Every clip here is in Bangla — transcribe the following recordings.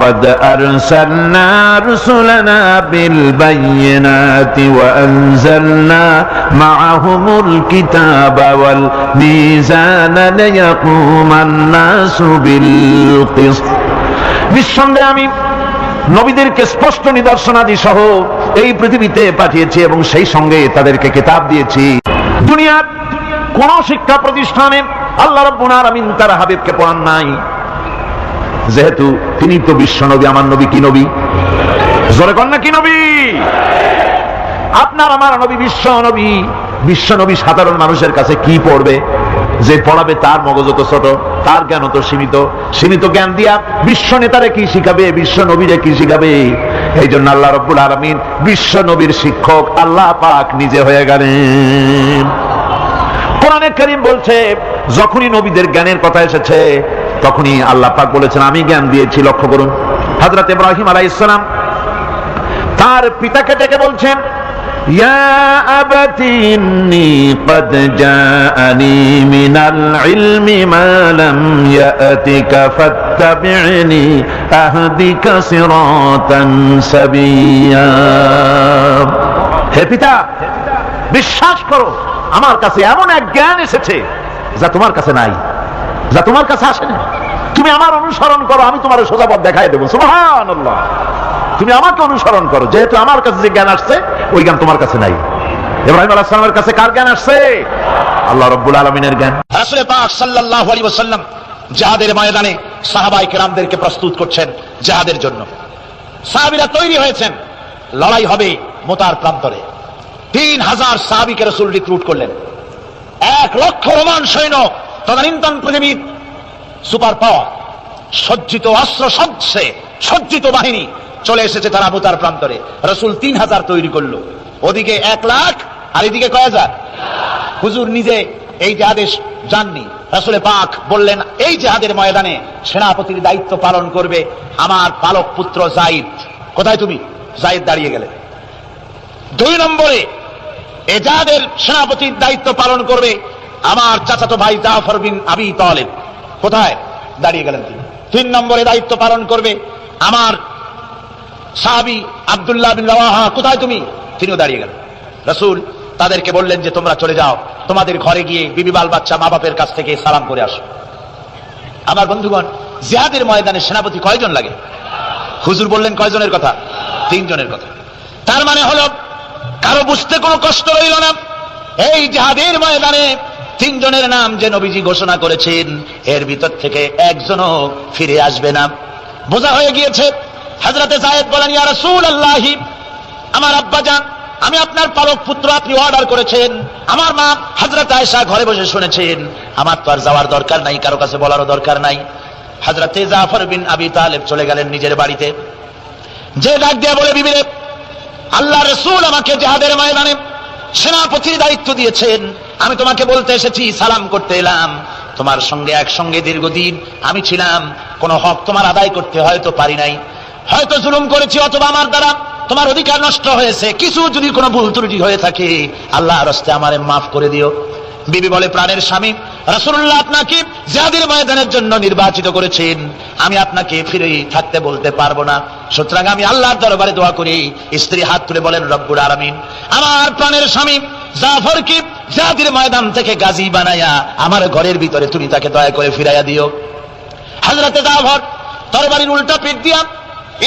قد أرسلنا رسلنا بالبينات وأنزلنا معهم الكتاب والميزان ليقوم الناس بالقسط নিঃসন্দেহে আমি নবীদেরকে স্পষ্ট নিদর্শনাদি সহ এই পৃথিবীতে পাঠিয়েছি এবং সেই সঙ্গে তাদেরকে কিতাব দিয়েছি। দুনিয়ার কোন শিক্ষা প্রতিষ্ঠানে আল্লাহ রাব্বুল আলামিন তার হাবিবকে পড়ান নাই, যেহেতু তিনি তো বিশ্ব নবী। আমার নবী কি নবী? জোরে কন না কি নবী? আপনার আমার নবী বিশ্ব নবী। বিশ্ব নবী সাধারণ মানুষের কাছে কি পড়বে? যে পড়াবে তার মগজ তো ছোট, তার জ্ঞান তো সীমিত। সীমিত জ্ঞান দিয়া বিশ্ব নেতারে কি শিখাবে, বিশ্ব নবীরে কি শিখাবে? এই জন্য আল্লাহ রাব্বুল আলামিন বিশ্ব নবীর শিক্ষক আল্লাহ পাক নিজে হয়ে গেলেন। কোরআনে কারীম বলছে, যখনই নবীদের জ্ঞানের কথা এসেছে তখনই আল্লাহ পাক বলেছেন আমি জ্ঞান দিয়েছি। লক্ষ্য করুন, হযরত ইব্রাহিম আলাইহিস সালাম তার পিতাকে ডেকে বলছেন, ইয়া আবাতি ইন্নী ক্বাদ জাআনি মিনাল ইলমি মা লাম ইয়াতিকা ফাত্তাবি'নি আহদিকা সিরাতান সাবিয়্যা। হে পিতা, বিশ্বাস করো আমার কাছে এমন এক জ্ঞান এসেছে যা তোমার কাছে নাই, যা তোমার কাছে আসেনি। তুমি আমার অনুসরণ করো, আমি তোমার সোজা পথ দেখাই দেবো। সুবহানাল্লাহ। তুমি আমাকে অনুসরণ করো, যেহেতু আমার কাছে যে জ্ঞান আসছে ওই জ্ঞান তোমার কাছে নাই। ইব্রাহিম আলাইহিস সালামের কাছে কার জ্ঞান আসছে? আল্লাহ রাব্বুল আলামিনের জ্ঞান। রাসূল পাক সাল্লাল্লাহু আলাইহি ওয়াসাল্লাম জিহাদের ময়দানে সাহাবায়ে কেরামদেরকে প্রস্তুত করছেন জিহাদের জন্য। সাহাবীরা তৈরি হয়েছেন, লড়াই হবে মুতার প্রান্তরে। 3000 সাহাবীকে রাসূল রিক্রুট করলেন। 1 লক্ষ রোমান সৈন্য, তদানীন্তন পৃথিবীর সুপার পাওয়ার, সজ্জিত অস্ত্র সজ্জিত বাহিনী চলে এসেছে তারা মুতার প্রান্তরে। রাসূল 3000 তৈরি করলো, ওদিকে 1 লাখ আর এদিকে কয় হাজার। হুজুর নিজে এই জিহাদে যাননি। রাসূল পাক বললেন, এই জিহাদের ময়দানে সেনাপতির দায়িত্ব পালন করবে আমার পালক পুত্র যায়েদ। কোথায় তুমি? যায়েদ দাঁড়িয়ে গেলেন। 2 নম্বরে এই জিহাদের সেনাপতির দায়িত্ব পালন করবে আমার চাচাতো ভাই জাফর বিন আবি তালিব। কোথায়? দাঁড়িয়ে গেলেন তিনি। 3 নম্বরে দায়িত্ব পালন করবে আমার সাহাবী আব্দুল্লাহ বিন রাওয়াহা। কোথায় তুমি? তিনিও দাঁড়িয়ে গেলেন। রাসূল তাদেরকে বললেন যে তোমরা চলে যাও, তোমাদের ঘরে গিয়ে বিবি বাল বাচ্চা মা বাপের কাছ থেকে সালাম করে আসো। আমার বন্ধুগণ, জিহাদের ময়দানে সেনাপতি কয়জন লাগে? হুজুর বললেন কয়জনের কথা? 3 জনের কথা। তার মানে হলো কারো বুঝতে কোনো কষ্ট রইল না, এই জিহাদের ময়দানে 3 জনের নাম যে নবীজি ঘোষণা করেছেন এর ভিতর থেকে একজনও ফিরে আসবে না। বোঝা হয়ে গিয়েছে। হযরতে যায়েদ বলেন, ইয়া রাসূলুল্লাহ, আমার আব্বা জান, আমি আপনার পালক পুত্র, আপনি অর্ডার করেছেন। আমার মা হযরত আয়েশা ঘরে বসে শুনেছেন, আমার তো আর যাওয়ার দরকার নাই, কারো কাছে বলারও দরকার নাই। হযরতে জাফর বিন আবি তালিব চলে গেলেন নিজের বাড়িতে। যে ডাক দিয়ে বলে, বিবি রে, আল্লাহ রাসূল আমাকে জিহাদের ময়দানে সেনাপতির দায়িত্ব দিয়েছেন, আমি তোমাকে বলতে এসেছি, সালাম করতে এলাম। তোমার সঙ্গে একসঙ্গে দীর্ঘদিন আমি ছিলাম, কোন হক তোমার আদায় করতে হয়তো পারি নাই, হয়তো জুলুম করেছি, অথবা আমার দ্বারা তোমার অধিকার নষ্ট হয়েছে। কিছু যদি কোনো ভুল ত্রুটি হয়ে থাকে আল্লাহর রাস্তে আমারে মাফ করে দিও। বিবি বলে, প্রাণের স্বামী, রাসূলুল্লাহ আপনাকে জিহাদের ময়দানের জন্য নির্বাচিত করেছেন, আমি আপনাকে ফিরে থাকতে বলতে পারবো না। সুতরাং আমি আল্লাহর দরবারে দোয়া করি। স্ত্রী হাত তুলে বলেন, রব্বুল আলামিন, আমার প্রাণের স্বামী জাফরকে জিহাদের ময়দান থেকে গাজী বানায়া আমার ঘরের ভিতরে তুমি তাকে দয়া করে ফিরাইয়া দিও। হযরতে জাফর তরবারির উল্টা পিঠ দিয়া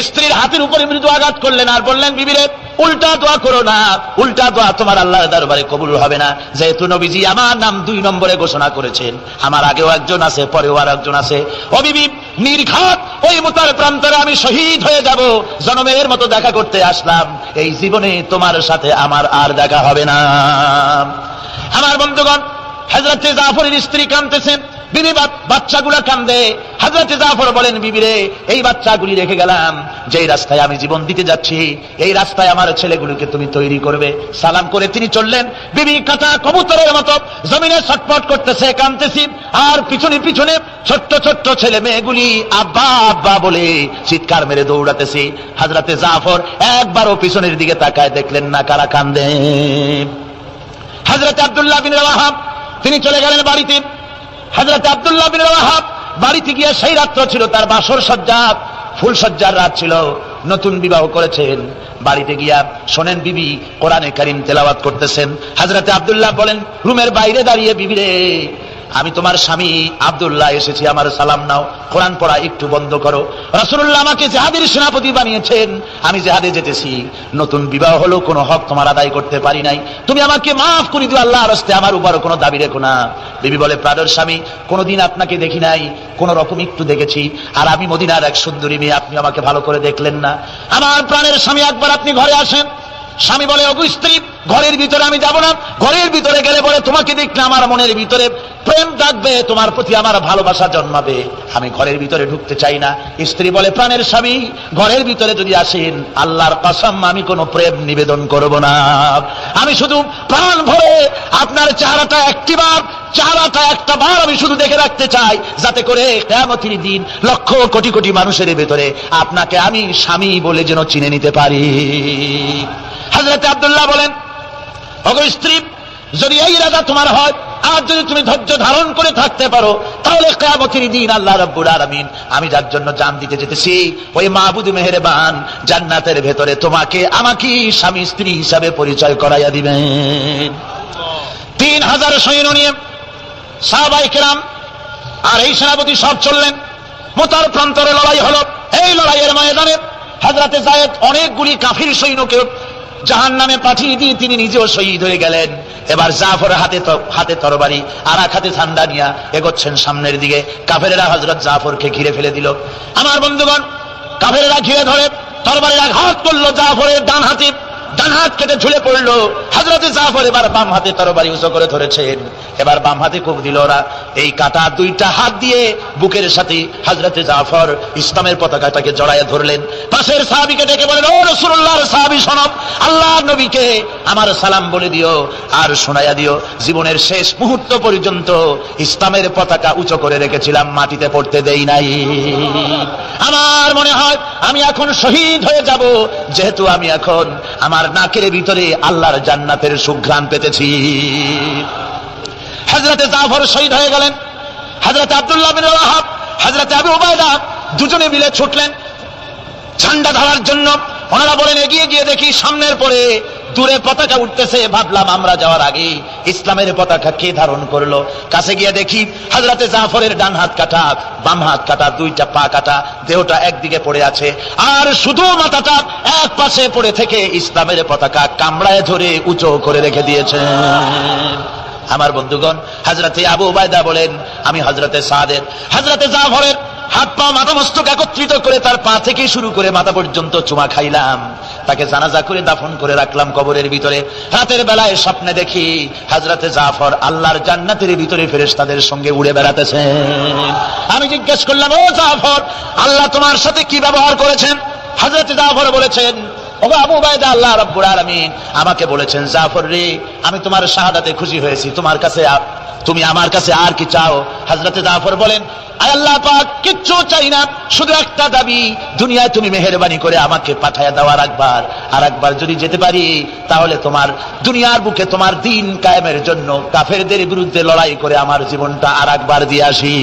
স্ত্রীর হাতের উপরে মৃদু আঘাত করলেন আর বললেন, বিবিরে, উল্টা দোয়া করো না, উল্টা দোয়া তোমার আল্লাহর দরবারে কবুল হবে না। যেহেতু নবীজি আমার নাম 2 নম্বরে ঘোষণা করেছেন, আমার আগেও একজন আছে, পরেও আর একজন আছে। ও বিবি, নির্ঘাত ওই মুতার প্রান্তরে আমি শহীদ হয়ে যাব। জনমের মতো দেখা করতে আসলাম, এই জীবনে তোমার সাথে আমার আর দেখা হবে না। আমার বন্ধুগণ, হযরতে জাফরের স্ত্রী কাঁদতেছেন, বিবি বাচ্চাগুলা কান্দে। হযরতে জাফর বলেন, বিবিরে, এই বাচ্চাগুলি রেখে গেলাম, যেই রাস্তায় আমি জীবন দিতে যাচ্ছি এই রাস্তায় আমার ছেলেগুলোকে তুমি তৈরি করবে। সালাম করে তিনি চললেন। বিবি কাঁচা কবুতরের মতো জমিনে ছটফট করতেছে, কাঁদতেছি, আর পিছনে পিছনে ছোট্ট ছোট্ট ছেলে মেয়েগুলি আব্বা আব্বা বলে চিৎকার মেরে দৌড়াতেছে। হযরতে জাফর একবারও পিছনের দিকে তাকায় দেখলেন না কারা কান্দে। হযরতে আব্দুল্লাহ বিন রাওয়াহা তিনি চলে গেলেন বাড়িতে। হযরত আব্দুল্লাহ বিন রাওয়াহা বাড়িতে গিয়ে সেই রাত্র ছিল তার বাসর সজ্জা। ফুলসজ্জার রাত ছিল, নতুন বিবাহ করেছেন। বাড়িতে গিয়া শোনেন বিবি কোরআনে কারীম তেলাওয়াত করতেছেন। হযরতে আব্দুল্লাহ বলেন, রুমের বাইরে দাঁড়িয়ে, বিবি রে, আমি তোমার স্বামী আব্দুল্লাহ এসেছি, আমার সালাম নাও, কোরআন পড়া একটু বন্ধ করো। রাসূলুল্লাহ আমাকে জিহাদের সেনাপতি বানিয়েছেন, আমি জিহাদে যেতেছি, নতুন বিবাহ হলো, কোনো হক তোমার আদায় করতে পারি নাই, তুমি আমাকে মাফ করে দিও আল্লাহর রাস্তে, আমার উপর কোনো দাবি রেখো না। বিবি বলে, প্রাণের স্বামী, কোনোদিন আপনাকে দেখি নাই, কোন রকম একটু দেখেছি, আর আমি মদিনার এক সুন্দরী মেয়ে, আপনি আমাকে ভালো করে দেখলেন না। আমার প্রাণের স্বামী, একবার আপনি ঘরে আসেন। স্বামী বলে, ওগো স্ত্রী, ঘরের ভিতরে আমি যাব না, ঘরের ভিতরে গেলে বলে তোমাকে দেখলে আমার মনের ভিতরে প্রেম ডাকবে, তোমার প্রতি আমার ভালোবাসা জন্মাবে, আমি ঘরের ভিতরে ঢুকতে চাই না। স্ত্রী বলে, প্রাণের স্বামী, ঘরের ভিতরে যদি আসেন, আল্লাহর কসম আমি কোনো প্রেম নিবেদন করব না, আমি শুধু প্রাণ ভরে আপনার চেহারাটা একটা বার আমি শুধু দেখে রাখতে চাই, যাতে করে কিয়ামতের দিন লক্ষ কোটি কোটি মানুষের ভেতরে আপনাকে আমি স্বামী বলে যেন চিনে নিতে পারি। হযরতে আব্দুল্লাহ বলেন, ওগো স্ত্রী, যদি এই ইরাদা তোমার হয়, আর যদি তুমি ধৈর্য ধারণ করে থাকতে পারো, তাহলে কিয়ামতের দিন আল্লাহ রাব্বুল আলামিন, আমি যার জন্য জান দিতে যেতেছি, ওই মাহবুব মেহেরবান জান্নাতের ভেতরে তোমাকে আমাকে স্বামী স্ত্রী হিসাবে পরিচয় করাইয়া দিবেন। 3000 সৈন্য নিয়ে সাহাবায়ে কেরাম আর এই সেনাপতি সব চললেন। মুতার প্রান্তরে লড়াই হলো। এই লড়াইয়ের ময়দানে হযরতে যায়েদ অনেকগুলি কাফির সৈন্যকে জাহান্নামে পাঠিয়ে দিয়ে তিনি নিজেও শহীদ হয়ে গেলেন। এবার জাফরের হাতে তরবারি, আর এক হাতে ঠান্ডা নিয়ে এগোচ্ছেন সামনের দিকে। কাফেরেরা হযরত জাফরকে ঘিরে ফেলে দিল। আমার বন্ধুগণ, কাফেরেরা ঘিরে ধরে তরবারির আঘাত করলো জাফরের ডান হাতে, ডান হাত কেটে ঝুলে পড়লো। হযরতে জাফর এবার বাম হাতে তরবারি উঁচু করে ধরেছেন, এবার বাম হাতে কোপ দিল ওরা। এই কাটা দুইটা হাত দিয়ে বুকের সাথে হযরতে জাফর ইসলামের পতাকাটাকে জড়াইয়া ধরলেন। পাশের সাহাবীকে ডেকে বলেন, ও রাসূলুল্লাহর সাহাবী শোনো, আল্লাহর নবীকে আমার সালাম বলে দিও আর শোনাইয়া দিও, জীবনের শেষ মুহূর্ত পর্যন্ত ইসলামের পতাকা উঁচু করে রেখেছিলাম, মাটিতে পড়তে দেই নাই। আমার মনে হয় আমি এখন শহীদ হয়ে যাব, যেহেতু আমি এখন আমার নাকের ভিতরে আল্লাহর জান্নাতের সুঘ্রাণ পেতেছি। হযরতে জাফর শহীদ হয়ে গেলেন। হযরতে আব্দুল্লাহ বিন রাওয়াহা, হযরতে আবু উবাইদা দুজনে মিলে ছুটলেন ঝান্ডা ধরার জন্য। ওনারা বলেন, এগিয়ে গিয়ে দেখি সামনের পরে দূরে পতাকা উঠতেছে। ভাবলাম আমরা যাওয়ার আগে ইসলামের পতাকা কে ধারণ করলো। কাছে গিয়ে দেখি হযরতে জাফরের ডান হাত কাটা, বাম হাত কাটা, দুইটা পা কাটা, দেহটা একদিকে পড়ে আছে, আর শুধু মাথাটা এক পাশে পড়ে থেকে ইসলামের পতাকা কামড়ায় ধরে উঁচু করে রেখে দিয়েছেন। আমার বন্ধুগণ, হযরতে আবু উবাইদা বলেন, আমি হযরতে সাদের, হযরতে জাফরের হাত পা মাথা মস্তক একত্রিত করে তার পা থেকে শুরু করে মাথা পর্যন্ত চুমা খাইলাম, তাকে জানাজা করে দাফন করে রাখলাম কবরের ভিতরে। রাতের বেলায় স্বপ্নে দেখি হযরতে জাফর আল্লাহর জান্নাতের ভিতরে ফেরেশতাদের সঙ্গে উড়ে বেড়াতেছেন। আমি জিজ্ঞেস করলাম, ও জাফর, আল্লাহ তোমার সাথে কি ব্যবহার করেছেন? হযরতে জাফর বলেছেন, ও আবু উবাইদা, আল্লাহ রাব্বুল আলামিন আমাকে বলেছেন, জাফর রে, আমি তোমার শাহাদাতে খুশি হয়েছি, তুমি আমার কাছে আর কি চাও? হযরতে জাফর বলেন, আয় আল্লাহ পাক, কিচ্ছু চাই না, শুধু একটা দাবি, দুনিয়ায় তুমি মেহেরবানি করে আমাকে পাঠায়া দাও আর একবার যদি যেতে পারি, তাহলে তোমার দুনিয়ার বুকে তোমার দিন কায়েমের জন্য কাফেরদের বিরুদ্ধে লড়াই করে আমার জীবনটা আর একবার দিয়ে আসি।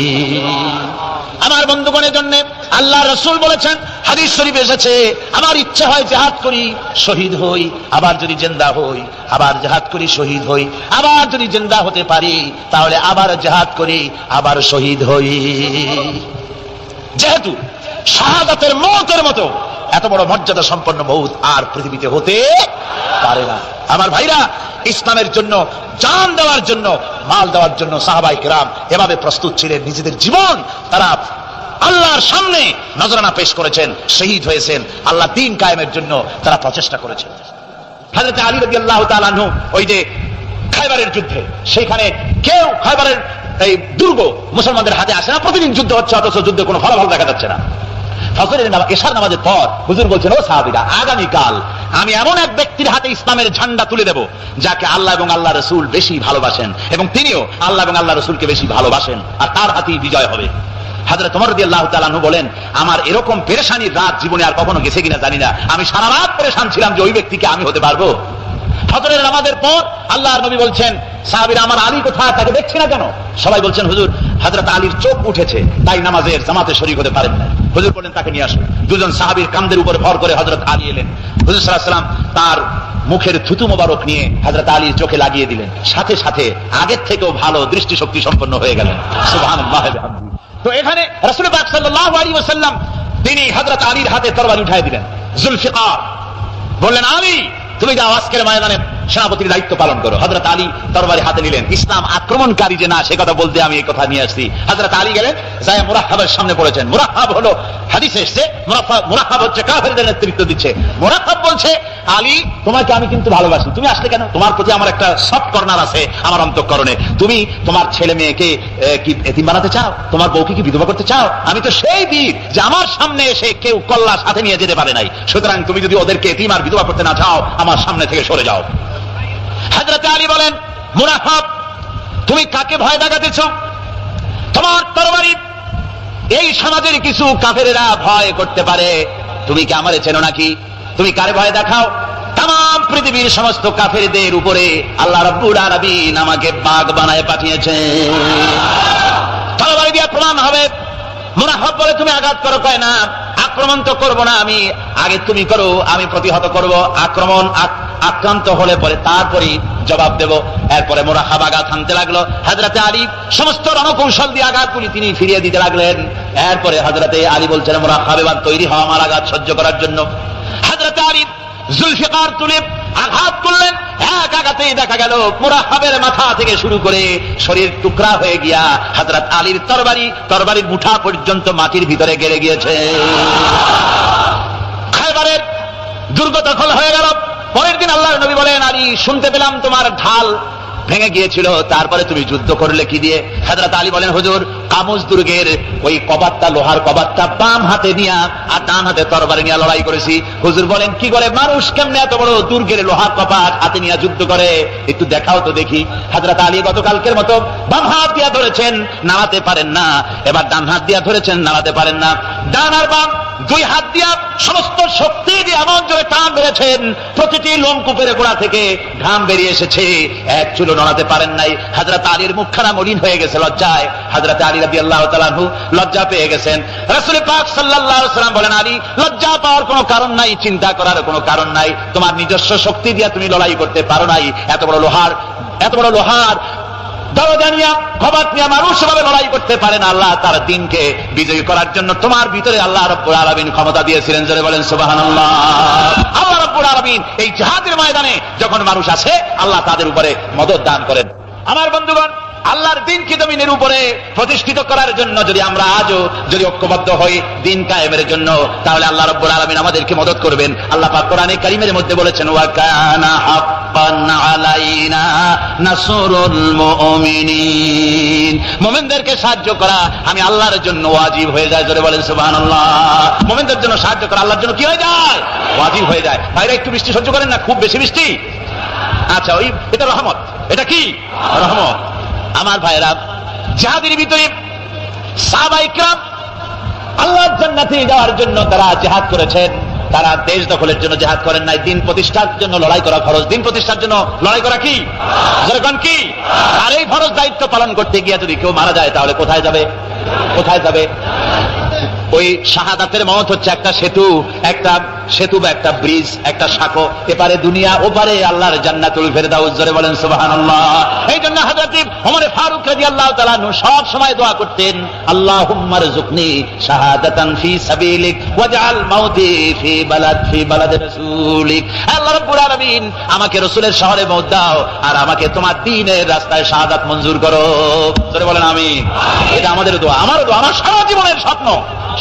আমার বন্ধুগণের জন্য আল্লাহ রাসূল বলেছেন, হাদিস শরীফে এসেছে, আমার ইচ্ছা হয় জিহাদ করি, শহীদ হই, আবার যদি জিন্দা হই, আবার জিহাদ করি, শহীদ হই, আবার যদি জিন্দা হতে পারি তাহলে আবার জিহাদ করি, আবার শহীদ হই। যেহেতু শাহাদাতের মওতের মতো এত বড় মর্যাদা সম্পন্ন মওত আর পৃথিবীতে হতে পারে না। আমার ভাইরা, ইসলামের জন্য জান দেওয়ার জন্য, মাল দেওয়ার জন্য সাহাবায়ে কেরাম এভাবে প্রস্তুত ছিলেন। নিজেদের জীবন তারা আল্লাহর সামনে নজরানা পেশ করেছেন, শহীদ হয়েছেন, আল্লাহ দ্বীন কায়েমের জন্য তারা প্রচেষ্টা করেছেন। হযরত আলী রাদিয়াল্লাহু তাআলা আনহু, ওই যে খায়বারের যুদ্ধে, সেখানে কেউ খায়বারের এই দুর্গ মুসলমানদের হাতে আসে না, প্রতিদিন যুদ্ধ হচ্ছে, অথচ যুদ্ধে কোনো ফলাফল দেখা যাচ্ছে না। ফজরের নামাজ, এশার নামাজের পর হুজুর বলছেন, ও সাহাবীরা, আগামীকাল আমি এমন এক ব্যক্তির হাতে ইসলামের ঝান্ডা তুলে দেব যাকে আল্লাহ এবং আল্লাহ রাসূল বেশি ভালোবাসেন, এবং তিনিও আল্লাহ এবং আল্লাহ রাসূলকে বেশি ভালোবাসেন, আর তার হাতেই বিজয় হবে। হযরত ওমর রাদিয়াল্লাহু তাআলা আনহু বলেন, আমার এরকম পেরেশানির রাত জীবনে আর কখনো গেছে কিনা জানি না, আমি সারা রাত পেরেশান ছিলাম যে ওই ব্যক্তিকে আমি হতে পারবো। ফজরের নামাজের পর আল্লাহর নবী বলছেন, সাহাবীরা, আমার আলী কোথায়, তাকে দেখছি না কেন? সবাই বলছেন, হুজুর হযরত আলীর চোখ উঠেছে, তাই নামাজের জামাতে শরীক হতে পারেন না। হুজুর বলেন তাকে নিয়ে আসুন। দুজন সাহাবীর কাঁধের উপর ভর করে হযরত আলী এলেন। হুজুর সাল্লাল্লাহু আলাইহি ওয়াসাল্লাম তার মুখের থুতু মোবারক নিয়ে হযরত আলীর চোখে লাগিয়ে দিলেন। সাথে সাথে আগের থেকেও ভালো দৃষ্টিশক্তি সম্পন্ন হয়ে গেলেন। সুবহানাল্লাহ ওয়া বিহামদিহি। তো এখানে রাসূল পাক সাল্লাল্লাহু আলাইহি ওয়াসাল্লাম তিনি হযরত আলীর হাতে তরবারি উঠায় দিলেন। জুলফিকার বললেন, আলী তুমি যাও আজকের ময়দানে সেনাপতির দায়িত্ব পালন করো। হযরত আলী তরবারি হাতে নিলেন। ইসলাম আক্রমণকারী যে না সে কথা বলতে আমি এই কথা নিয়ে আসছি। হযরত আলী গেলেন, যায় মুরাহহাবের সামনে পড়েছেন। মুরাহহাব হলো হাদিসে এসেছে, মুরাহহাব হচ্ছে কাফেরদের নেতৃত্ব দিচ্ছে। মুরাহহাব বলছে, আলী তোমাকে আমি কিন্তু ভালোবাসি, তুমি আসলে কেন? তোমার প্রতি আমার একটা সফট কর্নার আছে আমার অন্তঃকরণে। তুমি তোমার ছেলে মেয়েকে কি এতিম বানাতে চাও? তোমার বউকে কি বিধবা করতে চাও? আমি তো সেই বীর যে আমার সামনে এসে কেউ কল্লা সাথে নিয়ে যেতে পারে নাই। সুতরাং তুমি যদি ওদেরকে এতিম আর বিধবা করতে না চাও, আমার সামনে থেকে সরে যাও। হযরত আলী বলেন, মুনাফিক তুমি কাকে ভয় দেখাতেছ? তোমার তরবারি এই সমাজের কিছু কাফেরেরা ভয় করতে পারে, তুমি কি আমারে চেনো নাকি? তুমি কারে ভয় দেখাও? তাম পৃথিবীর সমস্ত কাফেরদের উপরে আল্লাহ রাব্বুল আলামিন আমাকে বাগ বানায় পাঠিয়েছেন। তরবারি দিয়ে প্রমাণ হবে। মুনাফিক বলে, তুমি আঘাত করো। কয় না, আক্রমণ তো করব না আমি, আগে তুমি করো, আমি প্রতিহত করব। আক্রান্ত হলে পরে তারপরে জবাব দেব। এরপরে মুরাহাব আঘাত হানতে লাগলো। হযরতে আলী সমস্ত রণকৌশল দিয়ে আঘাতগুলি তিনি ফিরিয়ে দিতে লাগলেন। এরপরে হযরতে আলী বলছেন, মুরাহাব এবার তৈরি হও আমার আঘাত সহ্য করার জন্য। হযরতে আলী জুলফিকার তুলে আঘাত করলেন। এক আঘাতেই দেখা গেল মুরাহাবের মাথা থেকে শুরু করে শরীর টুকরা হয়ে গিয়া হযরত আলীর তরবারির মুঠা পর্যন্ত মাটির ভিতরে গেড়ে গিয়েছে। খায়বারের দুর্গ দখল হয়ে গেল। পরের দিন আল্লাহর নবী বলেন, আলী শুনতে পেলাম তোমার ঢাল ভেঙে গিয়েছিল, তারপরে তুমি যুদ্ধ করলে কি দিয়ে? হযরত আলী বলেন, হুজুর কামুজ দুর্গের ওই কবাটটা, লোহার কবাটটা বাম হাতে নিয়ে আর ডান হাতে তরবারি নিয়ে লড়াই করেছি। হুজুর বলেন, কি করে মানুষ কেমনে এত বড় দুর্গের লোহার কপাট হাতে নিয়ে যুদ্ধ করে, একটু দেখাও তো দেখি। হযরত আলী গতকালকের মতো বাম হাত দিয়া ধরেছেন, নাড়াতে পারেন না। এবার ডান হাত দিয়া ধরেছেন, নাড়াতে পারেন না। ডান আর বাম দুই হাত দিয়া সমস্ত শক্তি দিয়ে এমন জোরে টান মেরেছেন, প্রতিটি লোমকূপের গোড়া থেকে ঘাম বেরিয়ে এসেছে, এক চুলো নড়াতে পারেন নাই। হযরত আলীর মুখখানা মলিন হয়ে গেছে লজ্জায়। হযরত আলী রাদিয়াল্লাহু তাআলা আনহু লজ্জা পেয়ে গেছেন। রাসূল পাক সাল্লাল্লাহু আলাইহি ওয়াসাল্লাম বলেন, আলী লজ্জা পাওয়ার কোনো কারণ নাই, চিন্তা করার কোনো কারণ নাই। তোমার নিজস্ব শক্তি দিয়ে তুমি লড়াই করতে পারো নাই। এত বড় লোহার দরজা নিয়ে, কবাট নিয়ে মানুষ এভাবে লড়াই করতে পারে না। আল্লাহ তার দ্বীনকে বিজয়ী করার জন্য তোমার ভিতরে আল্লাহ রাব্বুল আলামিন ক্ষমতা দিয়েছিলেন। জোরে বলেন সুবহানাল্লাহ। আল্লাহ রাব্বুল আলামিন এই জিহাদের ময়দানে যখন মানুষ আসে, আল্লাহ তাদের উপরে মদদ দান করেন। আমার বন্ধুগণ, আল্লাহর দ্বীনকে জমিনের উপরে প্রতিষ্ঠিত করার জন্য যদি আমরা আজও যদি ঐক্যবদ্ধ হই দ্বীন কায়েমের জন্য, তাহলে আল্লাহ রাব্বুল আলামিন আমাদেরকে মদদ করবেন। আল্লাহ পাক কোরআনে কারীমের মধ্যে বলেছেন, ওয়া কানা হাক্কান আলাইনা নাসরুল মুমিনিন। মুমিনদেরকে সাহায্য করা আমি আল্লাহর জন্য ওয়াজিব হয়ে যায়। জোরে বলেন সুবহানাল্লাহ। মুমিনদের জন্য সাহায্য করা আল্লাহর জন্য কি হয়ে যায়? ওয়াজিব হয়ে যায়। ভাইরা একটু বৃষ্টি সহ্য করেন না, খুব বেশি বৃষ্টি? আচ্ছা, ওই এটা রহমত। এটা কি রহমত? আমার ভাইরা, জিহাদের ভিতরে সাহাবায়ে কেরাম আল্লাহর জান্নাতে যাওয়ার জন্য তারা জিহাদ করেছেন। তারা দেশ দখলের জন্য জিহাদ করেন নাই। দ্বীন প্রতিষ্ঠার জন্য লড়াই করা ফরজ। দ্বীন প্রতিষ্ঠার জন্য লড়াই করা কি? যেরকম কি? আর এই ফরজ দায়িত্ব পালন করতে গিয়ে যদি কেউ মারা যায়, তাহলে কোথায় যাবে? ওই শাহাদাতের মওত হচ্ছে একটা সেতু বা একটা ব্রিজ, একটা শাখো। এপারে দুনিয়া, ওপারে আল্লাহর জান্নাতুল ফেরদাউস। জোরে বলেন সুবহানাল্লাহ। এই জন্য হযরত ওমর ফারুক রাদিয়াল্লাহু তাআলা আনহু সব সময় দোয়া করতেন, আল্লাহুম্মা রযুকনি শাহাদাতান ফি সাবিলিক ওয়াজআল মাউতি ফি বালাদি রাসূলিক। আল্লাহ রাব্বুল আলামিন আমাকে রাসূলের শহরে মওত দাও, আর আমাকে তোমার দ্বীনের রাস্তায় শাহাদাত মঞ্জুর করো। জোরে বলেন আমিন। এটা আমাদের দোয়া, আমারও দোয়া, আমার সারা জীবনের স্বপ্ন,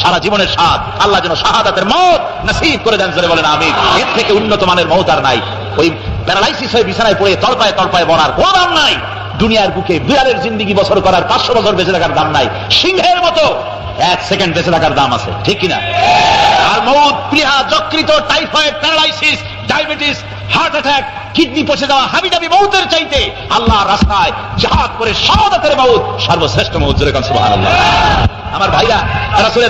সারা জীবনের স্বাদ আল্লাহ যেন শাহাদাতের মওত নসিব করে দেন। জোরে বলেন আমিন। এর থেকে উন্নত মানের মওত আর নাই। ওই প্যারালাইসিস হয়ে বিছানায় পড়ে তলপায় মরার কোনো দাম নাই। দুনিয়ার বুকে বিড়ালের জিন্দেগি বছর করার 500 বছর বেঁচে থাকার দাম নাই। সিংহের মতো 1 সেকেন্ড বেঁচে থাকার দাম আছে, ঠিক কিনা? আর মওত, প্লীহা, যকৃত, typhoid, paralysis, diabetes, heart attack, kidney পচে যাওয়া, হাবিজাবি মওতের চাইতে আল্লাহর রাস্তায় জিহাদ করে শাহাদাতের মওত সর্বশ্রেষ্ঠ মওত। জোরে বলেন সুবহানাল্লাহ। আমার ভাইরা, রাসূল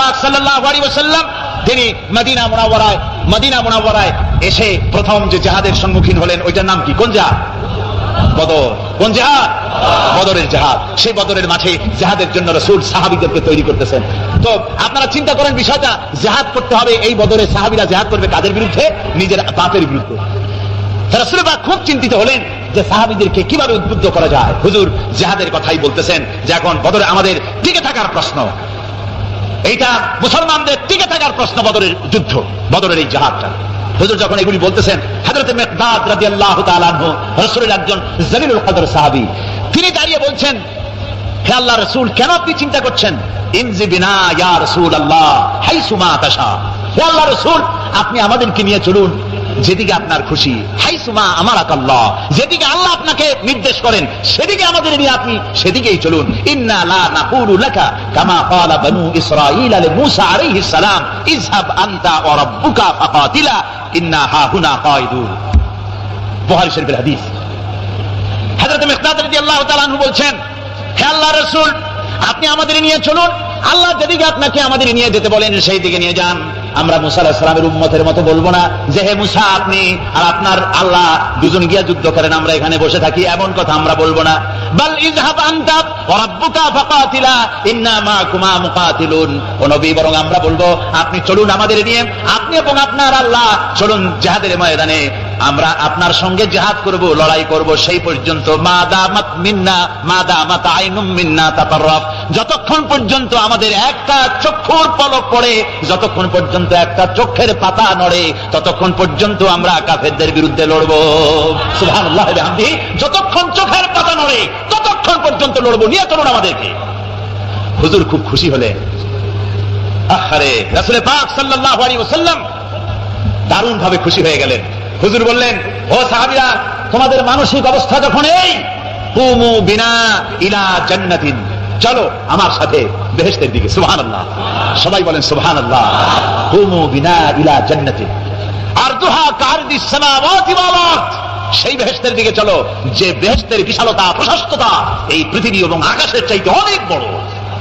পাক সাল্লাল্লাহু আলাইহি ওয়াসাল্লাম তিনি মদিনা মুনাওয়ারায় এসে প্রথম যে জিহাদের সম্মুখীন হলেন, ওইটার নাম কি? কোন জিহাদ? বদর। কোন জিহাদ? বদরের জিহাদ। সেই বদরের মাঠে জিহাদের জন্য রাসূল সাহাবীদেরকে তৈরি করতেছেন। তো আপনারা চিন্তা করেন বিষয়টা, জিহাদ করতে হবে, এই বদরে সাহাবীরা জিহাদ করবে কাদের বিরুদ্ধে? নিজের বাপের বিরুদ্ধে। রাসূল পাক খুব চিন্তিত হলেন যে সাহাবীদেরকে কিভাবে উদ্বুদ্ধ করা যায়। হুজুর জিহাদের কথাই বলতেছেন যে এখন বদরে আমাদের টিকে থাকার প্রশ্ন, এইটা মুসলমানদের টিকে থাকার প্রশ্ন, বদরের যুদ্ধ, বদরের এই জিহাদটা। হুজুর যখন এগুলি বলতেছেন, হযরত মিকদাদ রাদিয়াল্লাহু তাআলা আনহু রাসূলের একজন জলিলুল কদর সাহাবী, তিনি দাঁড়িয়ে বলছেন, হে আল্লাহর রাসূল, কেন আপনি চিন্তা করছেন? ইনজি বিনা ইয়া রাসূলুল্লাহ হাইসুমা তাশা, হে আল্লাহর রাসূল, আপনি আমাদেরকে নিয়ে চলুন যেদিকে আপনার খুশি। হাইসুমা আমারাকাল্লাহ, যেদিকে আল্লাহ আপনাকে নির্দেশ করেন সেদিকে আমাদের নিয়ে আপনি সেদিকেই চলুন। ইন্না লা নাকুলু লাকা কামা ক্বালা বানু ইসরাঈল লি মূসা আলাইহিস সালাম ইযহাব আনতা ওয়া রাব্বুকা ফাকাতিলা ইন্না হাহুনা কায়িদুন। বুখারী শরীফের হাদিস। হযরত মিকদাদ রাদিয়াল্লাহু তাআলা আনহু বলছেন, হে আল্লাহর রাসূল, আপনি আমাদের নিয়ে চলুন, আল্লাহ যেদিকে আপনাকে আমাদের নিয়ে যেতে বলেন সেই দিকে নিয়ে যান। আমরা মুসা আলাইহিস সালামের উম্মতের মতো বলবো না যে হে মুসা আপনি আর আপনার আল্লাহ দুজন গিয়া যুদ্ধ করেন, আমরা এখানে বসে থাকি, এমন কথা আমরা বলবো না। বাল ইযহাব আনতা ওয়া রাব্বুকা ফাকাতিলা ইন্না মাকুমা মুকাতিলুন। ও নবী, বরং আমরা বলবো আপনি চলুন আমাদের নিয়ে, আপনি এবং আপনার আল্লাহ চলুন জিহাদের ময়দানে, আমরা আপনার সঙ্গে জিহাদ করব, লড়াই করব সেই পর্যন্ত। মাদামাত মিন্না মাদামাত আইনুম মিন্না তাতাররাফ, যতক্ষণ পর্যন্ত আমাদের একটা চক্ষুর পলক পড়ে, যতক্ষণ পর্যন্ত একটা চোখের পাতা নড়ে, ততক্ষণ পর্যন্ত আমরা কাফেরদের বিরুদ্ধে লড়ব। সুবহানাল্লাহ ওয়া বিহামদিহি, যতক্ষণ চোখের পাতা নড়ে ততক্ষণ পর্যন্ত লড়ব, নিয়ে চলুন আমাদেরকে। হুজুর খুব খুশি হলেন। আহারে, রাসূল পাক সাল্লাল্লাহু আলাইহি ওয়াসাল্লাম দারুণ ভাবে খুশি হয়ে গেলেন। হুজুর বললেন, ও সাহাবীরা, তোমাদের মানসিক অবস্থা যখন এই, কুমু বিনা ইলা জান্নাতিন, চলো আমার সাথে বেহেশতের দিকে। সুবহানাল্লাহ, সবাই বলেন সুবহানাল্লাহ। কুমু বিনা ইলা জান্নাতিন আরদুহা কারদিস সামাওয়াতি ওয়াল আরদ, সেই বেহেশতের দিকে চলো যে বেহেশতের বিশালতা প্রশস্ততা এই পৃথিবী এবং আকাশের চাইতে অনেক বড়,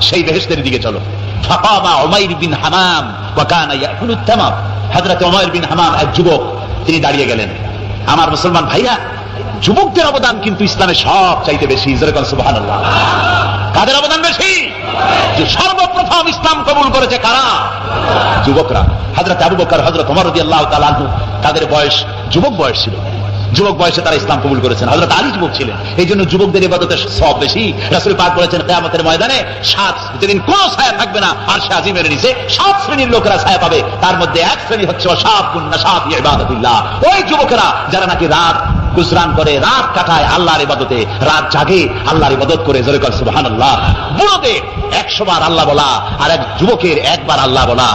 সেই বেহেশতের দিকে চলো। ফাকামা উমাইর বিন হামাম ওয়া কানা ইয়াকুলুত তামাম, হযরত উমাইর বিন হামাম এক যুবক, তিনি দাঁড়িয়ে গেলেন। আমার মুসলমান ভাইরা, যুবকদের অবদান কিন্তু ইসলামে সব চাইতে বেশি। যেরকম সুবহানাল্লাহ, কাদের অবদান বেশি? যে সর্বপ্রথম ইসলাম কবুল করেছে কারা? যুবকরা। হযরত আবু বকর, হযরত ওমর রাদিয়াল্লাহু তাআলা আনহু, তাদের বয়স যুবক বয়স ছিল, যুবক বয়সে তারা ইসলাম কবুল করেছেন। হযরত আলী যুবক ছিলেন, এই জন্য যুবকদের ইবাদতের সওয়াব বেশি। রাসূল পাক বলেছেন, কিয়ামতের ময়দানে যেদিন কোন ছায়া থাকবে না, আরশে আজিমের নিচে 7 শ্রেণীর লোকেরা ছায়া পাবে, তার মধ্যে এক শ্রেণী হচ্ছে ওয়াশাবুন নাশা ফি ইবাদাতিল্লাহ, ওই যুবকেরা যারা নাকি রাত গুজরান করে, রাত কাটায় আল্লাহর ইবাদতে, রাত জাগে আল্লাহর ইবাদত করে। জোরে কর সুবহানাল্লাহ। বুড়োদের 100 বার আল্লাহ বলা আর এক যুবকের একবার আল্লাহ বলা,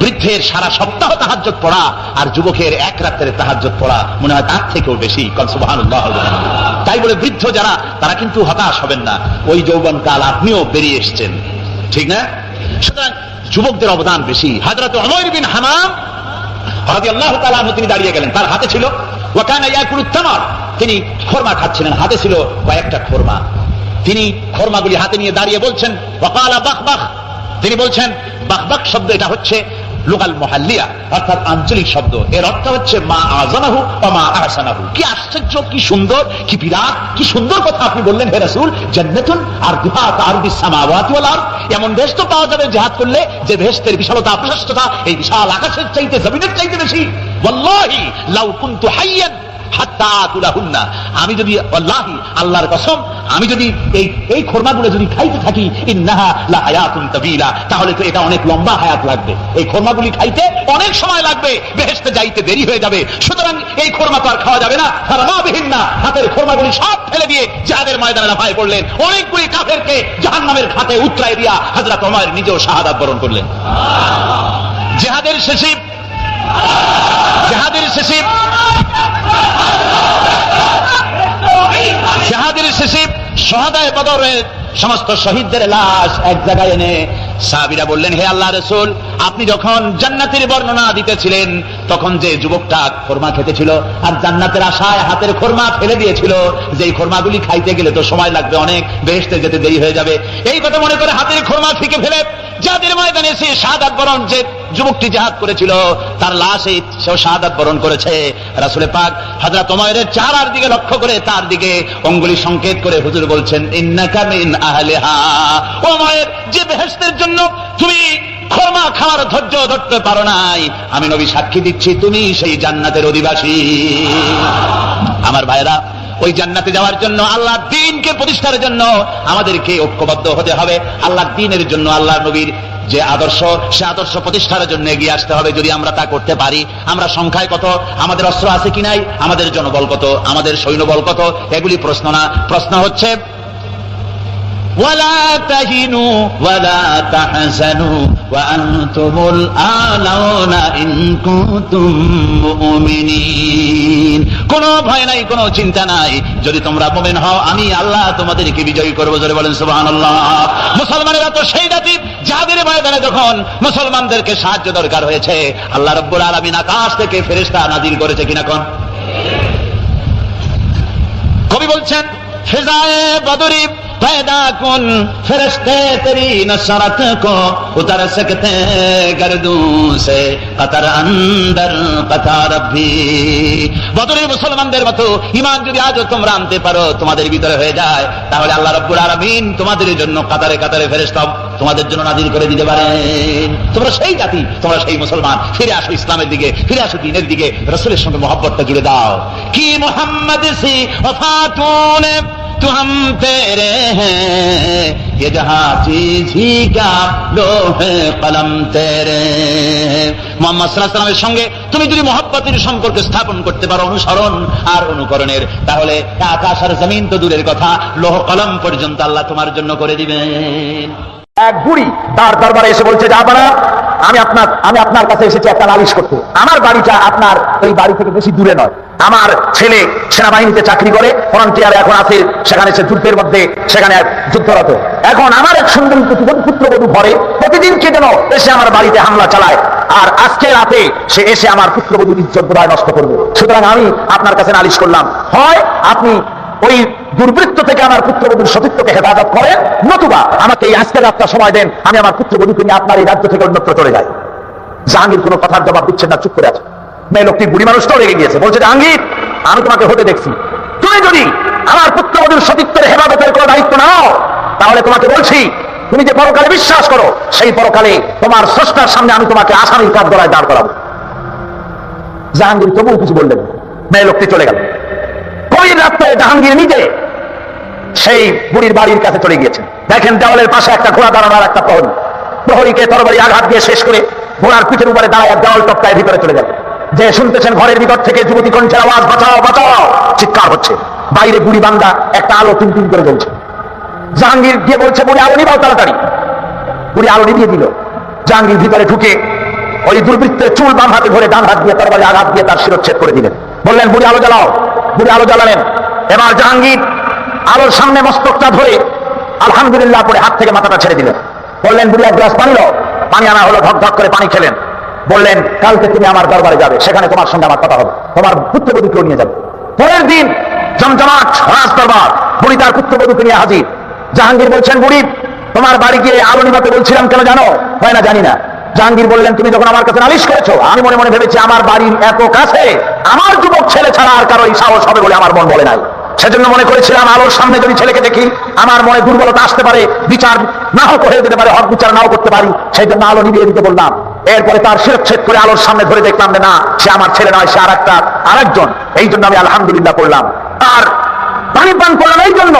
বৃদ্ধের সারা সপ্তাহ তাহাজ্জুদ পড়া আর যুবকের এক রাতের তাহাজ্জুদ পড়া মনে হয় তার থেকেও বেশি। সুবহানাল্লাহ। তাই বলে বৃদ্ধ যারা, তারা কিন্তু হতাশ হবেন না, ওই যৌবনকাল আপনিও বেরিয়ে এসেছেন, ঠিক না? সুতরাং যুবকদের অবদান বেশি। হযরত উমাইর বিন হামাম রাদিয়াল্লাহু তাআলা আনহু, তিনি দাঁড়িয়ে গেলেন, তার হাতে ছিল ওয়া কানা ইয়াকুলুত তামার, তিনি খোরমা খাচ্ছিলেন, হাতে ছিল কয়েকটা খোরমা। তিনি খোরমাগুলি হাতে নিয়ে দাঁড়িয়ে বলছেন, ওয়া ক্বালা বাখবাখ, তিনি বলছেন, বাখবাখ শব্দ এটা হচ্ছে লুগাল মুহাল্লিয়া, অর্থাৎ আঞ্চলিক শব্দ। এর অর্থ হচ্ছে মা আযানাহু ওয়া মা আহসানাহু। কি আশ্চর্য, কি সুন্দর, কি বিরাট, কি সুন্দর কথা আপনি বললেন হে রাসূল। জান্নাতুন আরদুহা কারদিস সামাওয়াতি ওয়াল আরদ, এমন বেহেশত পাওয়া যাবে জিহাদ করলে যে বেহেশতের বিশালতা প্রশস্ততা এই বিশাল আকাশের চাইতে, জমিনের চাইতে বেশি। ওয়াল্লাহি লাউ কুনতু হাইয়ান হাত্তা আকুলাহুন্না, আমি যদি, আল্লাহি আল্লাহর কসম, আমি যদি এই খোরমাগুলো যদি খাইতে থাকি, ইন্নাহা লা হায়াতুন তাবিলা, তাহলে তো এটা অনেক লম্বা হায়াত লাগবে, এই খোরমাগুলি খাইতে অনেক সময় লাগবে, বেহেশতে যাইতে দেরি হয়ে যাবে। সুতরাং এই খোরমা তো আর খাওয়া যাবে না। ফারমাবিহিন্না, হাতের খোরমাগুলি সব ফেলে দিয়ে জিহাদের ময়দানে লাফায় পড়লেন। অনেকগুলি কাফেরকে জাহান্নামের খাতে উতরায় দিয়া হযরত ওমর নিজেও শাহাদাত বরণ করলেন। জিহাদের শেষে জিহাদের শেষে শহাদায়ে বদরের সমস্ত শহীদদের লাশ এক জায়গায় এনে সাহাবীরা বললেন, হে আল্লাহর রাসূল, আপনি যখন জান্নাতের বর্ণনা দিতেছিলেন তখন যে যুবকটা খোরমা খেতেছিল আর জান্নাতের আশায় হাতের খোরমা ফেলে দিয়েছিল, যে এই খোরমাগুলি খাইতে গেলে তো সময় লাগবে অনেক, বেহেশতে যেতে দেরি হয়ে যাবে, এই কথা মনে করে হাতের খোরমা ফিকে ফেলে জিহাদের ময়দানে সে শাহাদাত বরণ, যে যুবকটি জিহাদ করেছিল তার লাশে সেও শাহাদাত বরণ করেছে। রাসূল পাক হযরত ওমরের চেহারার দিকে লক্ষ্য করে তার দিকে অঙ্গুলি সংকেত করে হুজুর বলছেন, ইন্নাকা মিন আহলিহা। ওমর, যে বেহেশতের জন্য তুমি খরমা খাওয়ার ধৈর্য ধরতে পারো নাই, আমি নবী সাক্ষী দিচ্ছি তুমি সেই জান্নাতের অধিবাসী। আমার ভাইরা, ওই জান্নাতে যাওয়ার জন্য, আল্লাহর দ্বীনকে প্রতিষ্ঠার জন্য আমাদেরকে ঐক্যবদ্ধ হতে হবে। আল্লাহর দ্বীনের জন্য আল্লাহর নবীর যে আদর্শ, সে আদর্শ প্রতিষ্ঠার জন্য এগিয়ে আসতে হবে। যদি আমরা তা করতে পারি, আমরা সংখ্যায় কত, আমাদের অস্ত্র আছে কি নাই, আমাদের জনবল কত, আমাদের সৈন্যবল কত, এগুলি প্রশ্ন না। প্রশ্ন হচ্ছে ওয়ালা তাহিনু ওয়ালা তাহজানু ওয়া আনতুমুল আলাউনা ইন কুনতুম মুমিনিন। কোনো ভয় নাই, কোনো চিন্তা নাই, যদি তোমরা মুমিন হও আমি আল্লাহ তোমাদেরকে বিজয়ী করব। জোরে বলেন সুবহানাল্লাহ। মুসলমানেরা তো সেই জাতি, যাদের ময়দানে যখন মুসলমানদেরকে সাহায্য দরকার হয়েছে, আল্লাহ রাব্বুল আলামিন আকাশ থেকে ফেরেশতা নাযিল করেছে কিনা কোন? কবি বলছেন, ফিজায়ে বদরি पैदा कुन फरिश्ते तेरी नसरत को उतर सकते गर्दों से कतर अंदर कतार भी। বদরের মুসলমানদের মতো ঈমান যদি আজও তোমরা আনতে পারো, তোমাদের ভিতরে হয়ে যায়, তাহলে আল্লাহ রাব্বুল আলামিন তোমাদের জন্য কাতারে কাতারে ফেরেশতা তোমাদের জন্য নাযিল করে দিতে পারেন। তোমরা সেই জাতি, তোমরা সেই মুসলমান। ফিরে আসো ইসলামের দিকে, ফিরে আসো দ্বীনের দিকে, রাসূলের সঙ্গে মহব্বতটা জুড়ে দাও। কি মুহাম্মদ সি ওয়াফাতুন तो हम तेरे हैं, ये जहां चीज ही क्या लोहे कलम तेरे। মুহাম্মদ সাল্লাল্লাহু আলাইহি ওয়াসাল্লামের সঙ্গে তুমি যদি মহব্বতের সম্পর্ক স্থাপন করতে পারো, অনুসরণ আর অনুকরণের, তাহলে আকাশ আর জমিন তো দূরের কথা, লৌহ কলম পর্যন্ত আল্লাহ তোমার জন্য করে দিবেন। এক বুড়ি তার দরবারে এসে বলছে, যাবানা, আমি আপনার কাছে এসেছি একটা নালিশ করতে। আমার বাড়িটা আপনার এই বাড়ি থেকে বেশি দূরে নয়। আমার ছেলে সেনাবাহিনীতে চাকরি করে, ফ্রন্টিয়ারে এখন আছে, সেখানে সে যুদ্ধের মধ্যে সেখানে যুদ্ধরত। এখন আমার এক সুন্দরী পুত্রবধূ ঘরে প্রতিদিন কে যেন এসে আমার বাড়িতে হামলা চালায়, আর আজকে রাতে সে এসে আমার পুত্রবধূর ইজ্জত নষ্ট করবে। সুতরাং আমি আপনার কাছে নালিশ করলাম, হয় আপনি ওই দুর্বৃত্ত থেকে আমার পুত্রবধূর সতীত্বকে হেফাজত করেন, নতুবা আমাকে এই আজকের রাতটা সময় দেন, আমি আমার পুত্রবধূকে নিয়ে আপনার এই রাজ্য থেকে অন্যত্র চলে যাই। জাহাঙ্গীর কোনো কথার জবাব দিচ্ছেন না, চুপ করে আছে। মেয়ে লোকটি বুড়ি মানুষটাও রেগে গিয়েছে, বলছে, জাহাঙ্গীর, আমি তোমাকে হতে দেখছি, তুমি যদি আমার পুত্রবধূর সতীত্বের হেফাজতের কোনো দায়িত্ব নাও, তাহলে তোমাকে বলছি, তুমি যে পরকালে বিশ্বাস করো, সেই পরকালে তোমার স্রষ্টার সামনে আমি তোমাকে আসামির কাঠগড়ায় দাঁড় করাবো। জাহাঙ্গীর তবুও কিছু বললেন, মেয়ে লোকটি চলে গেল। গভীর রাত্রে জাহাঙ্গীর নিজে সেই বুড়ির বাড়ির কাছে চলে গিয়েছেন। দেখেন দেওয়ালের পাশে একটা ঘোড়া দাঁড়ানো আর একটা প্রহরী। প্রহরীকে তরবারি আঘাত দিয়ে শেষ করে ঘোড়ার পিঠের উপরে দাঁড়ায় দেওয়াল টপকায় ভিতরে চলে যাবে। যে শুনতেছেন ঘরের ভিতর থেকে যুবতী কণ্ঠের আওয়াজ, বাঁচাও বাঁচাও, চিৎকার হচ্ছে। বাইরে বুড়ি বান্দা একটা আলো টিম টিম করে জ্বলছে। জাহাঙ্গীর গিয়ে বলছে, বুড়ি আলো নিবাও তাড়াতাড়ি। বুড়ি আলো নিভিয়ে দিল। জাহাঙ্গীর ভিতরে ঢুকে ওই দুর্বৃত্তের চুল বাম হাতে ধরে ডান হাত দিয়ে তরবারি আঘাত দিয়ে তার শিরচ্ছেদ করে দিলেন। বললেন, বুড়ি আলো জ্বালাও। বুড়ি আলো জ্বালালেন। এবার জাহাঙ্গীর আলোর সামনে মস্তকটা ধরে আলহামদুলিল্লাহ করে হাত থেকে মাথাটা ছেড়ে দিলেন। বললেন, বুড়ি এক গ্লাস পানি দাও। পানি আনা হলো, ধক ধক করে পানি খেলেন। বললেন, কালকে তুমি আমার দরবারে যাবে, সেখানে তোমার সঙ্গে আমার কথা হবে, তোমার পুত্রবধূকেও নিয়ে যাবে। পরের দিন জমজমাট রাজ দরবার, বুড়ি তার পুত্রবধূকে নিয়ে হাজির। জাহাঙ্গীর বলছেন, বুড়ি, তোমার বাড়ি গিয়ে আলো নিভাতে বলছিলাম, কেন জানো? হয় না, জানি না। জাহাঙ্গীর বললেন, তুমি যখন আমার কাছে নালিশ করেছো, আমি মনে মনে ভেবেছি আমার বাড়ির এত কাছে আমার যুবক ছেলে ছাড়া আর কারো এই সাহস হবে বলে আমার মন বলে নাই। সেজন্য মনে করেছিলাম আলোর সামনে যদি ছেলেকে দেখি আমার মনে দুর্বলতা আসতে পারে, বিচার না হোক হয়ে যেতে পারে, হক বিচার নাও করতে পারি, সেই জন্য আলো নিভিয়ে দিতে বললাম। এরপরে তার শিরচ্ছেদ করে আলোর সামনে ধরে দেখলাম যে না, সে আমার ছেলে নয়, সে আরেকজন। এই জন্য আমি আলহামদুলিল্লাহ করলাম। আর পানি পান করলাম এই জন্য,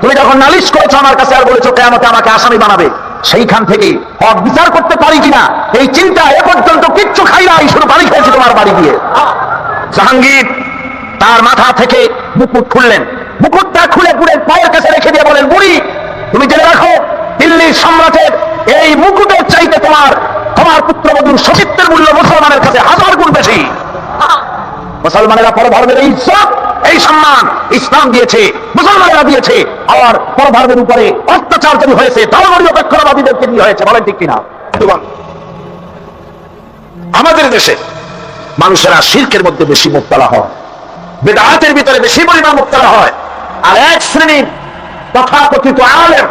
তুমি যখন নালিশ করেছো আমার কাছে আর বলেছো কিয়ামতে আমাকে আসামি বানাবে, সেইখান থেকে হক বিচার করতে পারি কিনা এই চিন্তা এ পর্যন্ত কিচ্ছু খাই নাই, শুধু পানি খেয়েছি তোমার বাড়ি গিয়ে। জাহাঙ্গীর তার মাথা থেকে মুকুট খুললেন। মুকুটটা খুলে বুড়ের পায়ের কাছে রেখে দিয়ে বলেন, বুড়ি, তুমি জেনে রাখো, দিল্লির সম্রাটের এই মুকুটের চাইতে তোমার পুত্রবধূর সতীত্বের মূল্য মুসলমানের কাছে 1000 গুণ বেশি। মুসলমানেরা পরধর্মের এই ইজ্জত, এই সম্মান ইসলাম দিয়েছে, মুসলমানেরা দিয়েছে। আর পরধর্মের উপরে অত্যাচার যদি হয়েছে ধর্মনিরপেক্ষতাবাদীদেরকে দিয়ে হয়েছে, বলেন ঠিক কিনা? আমাদের দেশে মানুষেরা শিরকের মধ্যে বেশি মুবতালা হয়, বিদআতের ভিতরে বেশি পরিমাণ মুবতালা হয়। আর এক শ্রেণীর তথাকথিত আলেম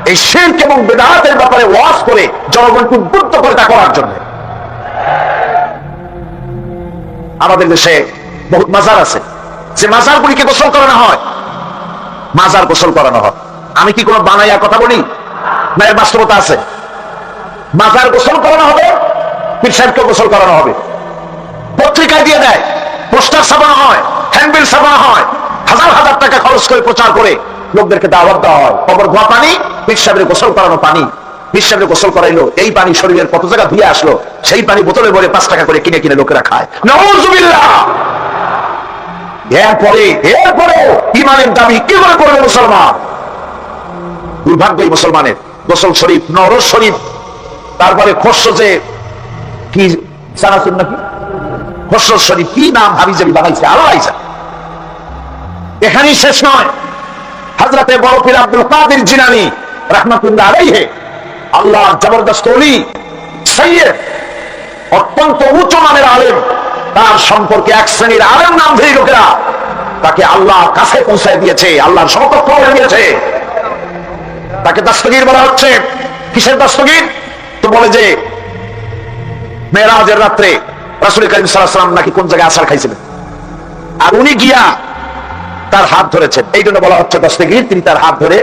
এই শিরক এবং বিদআতের ব্যাপারে ওয়াজ করে জনগণকে উদ্বুদ্ধ করে তা করার জন্য। আমাদের দেশে বহুত মাজার আছে, যে মাজারগুলিকে গোসল করানো হয়, মাজার গোসল করানো হয়। আমি কি কোনো বানাইয়া কথা বলি না? এর বাস্তবতা আছে। মাজার গোসল করানো হবে, পীর সাহেবকে গোসল করানো হবে, পত্রিকায় দিয়ে দেয়, পোস্টার ছাপানো হয়, হ্যান্ডবিল ছাপানো হয়, হাজার হাজার টাকা খরচ করে প্রচার করে লোকদেরকে দাওয়াত দেওয়া হয়। কবর ধোয়া পানি, পীর সাহেবের গোসল করানো পানি। পীর সাহেবের গোসল করাইলো, এই পানি শরীরের কত জায়গা ধুয়ে আসলো, সেই পানি বোতলে ভরে 5 টাকা করে কিনে কিনে লোকেরা খায়। নাউযুবিল্লাহ। এরপরে ইমানের দাবি কি করে করবে মুসলমান? দুর্ভাগ্য এই মুসলমানের। গোসল শরীফ, নওরোজ শরীফ, তারপরে খসরো, যে কি জানাতুন নাকি খসরো শরীফ, কি নাম হাবিজাবি বানাইছে আল্লাহ। এখানেই শেষ নয়। হযরতে বড় পীর আব্দুল কাদের জিলানী রাহমাতুল্লাহ আলাইহি, আল্লাহর জবরদস্ত ওলি, সাইয়্যিদ, অত্যন্ত উচ্চ মানের আলেম। তার সম্পর্কে এক শ্রেণীর আলেম নামধারী লোকেরা তাকে আল্লাহর কাছে পৌঁছায় দিয়েছে, আল্লাহর সমকক্ষ করে দিয়েছে। তাকে দস্তগীর বলা হচ্ছে। কিসের দস্তগীর? তো বলে যে মেরাজের রাত্রে রাসূল করিম সাল্লাল্লাহু আলাইহি ওয়াসাল্লাম নাকি কোন জায়গায় আছার খাইছিলেন, আর উনি গিয়া তার হাত ধরেছেন, এই জন্য বলা হচ্ছে দস্তগীর। তিনি তার হাত ধরে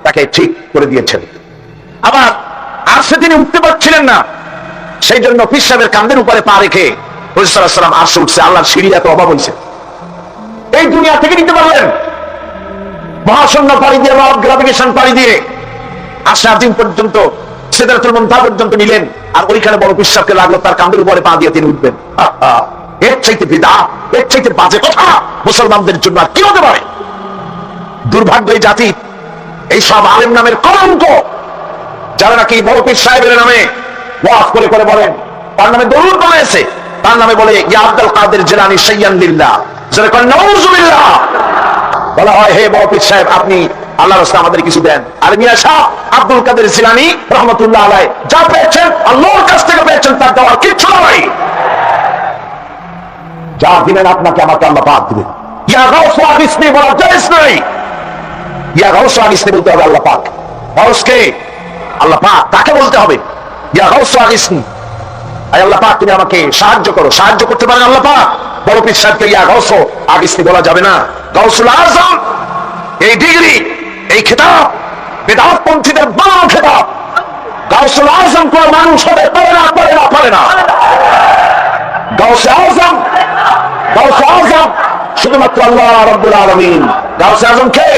তাকে ঠিক করে দিয়েছেন। আবার আরশে তিনি উঠতে পারছিলেন না, সেই জন্য পীর সাহেবের কাঁধের উপরে পা রেখে রাসূল সাল্লাল্লাহু আলাইহি ওয়াসাল্লাম আরশে উঠছে। আল্লাহর সিঁড়ি এত অভাব হয়েছে, এই দুনিয়া থেকে নিতে পারলেন। মহাশূন্য পাড়ি দিয়ে, গ্রাভিটেশন পাড়ি দিয়ে আরশে আজিম পর্যন্ত, সিদরাতুল মুনতাহা পর্যন্ত নিলেন, আর ওইখানে বড় পীর সাহেবকে লাগলো তার কাঁধের উপরে পা দিয়ে তিনি উঠবেন। এর চাইতে বিদআত, এর চাইতে বাজে কথা মুসলমানদের জন্য আর কি হতে পারে? দুর্ভাগ্য এই জাতি, এই সব আলেম নামের কলঙ্ক, যারা নাকি বড় পীর সাহেবের নামে ওয়াজ করে করে বলেন, তার নামে দরুদ বানাইছে, তার নামে বলে ইয়া আব্দুল কাদের জিলানী শাইয়ান লিল্লাহ, যারা কয় নাউযুবিল্লাহ। বলা হয়, হে বড় পীর সাহেব, আপনি আল্লাহর রাস্তায় আমাদের কিছু দেন। আর মিয়া শাহ আব্দুল কাদের জিলানী রাহমাতুল্লাহ আলাইহি যা পেয়েছেন আল্লাহর কাছ থেকে পেয়েছেন, তার দেওয়ার কিচ্ছু নাই। যা দিবেন আপনাকে আমাকে আল্লাহ পাক দিবেন। ইয়া গাউস ওয়া আগিসনি বলা জায়েজ নাই। ইয়া গাউস ওয়া আগিসনি বলতে হবে আল্লাহ পাক। গাউসকে আল্লাহ পাক, তাকে বলতে হবে ইয়া গাউস ওয়া আগিসনি, আয় আল্লাহ পাক তুমি আমাকে সাহায্য করো। সাহায্য করতে পারেন আল্লাহ পাক। বড় পীর সাহেবকে ইয়া গাউস ওয়া আগিসনি বলা যাবে না। গাউসুল আযম, এই ডিগ্রি, এই খেতাব বেদাত পন্থীদের বড় খেতাব। গাউসুল আযম কোন মানুষ হতে পারে না, পারে না, পারে না। গাউসে আযম, গাউসে আযম শুধুমাত্র আল্লাহ রাব্বুল আলামিন। গাউসে আযম কে?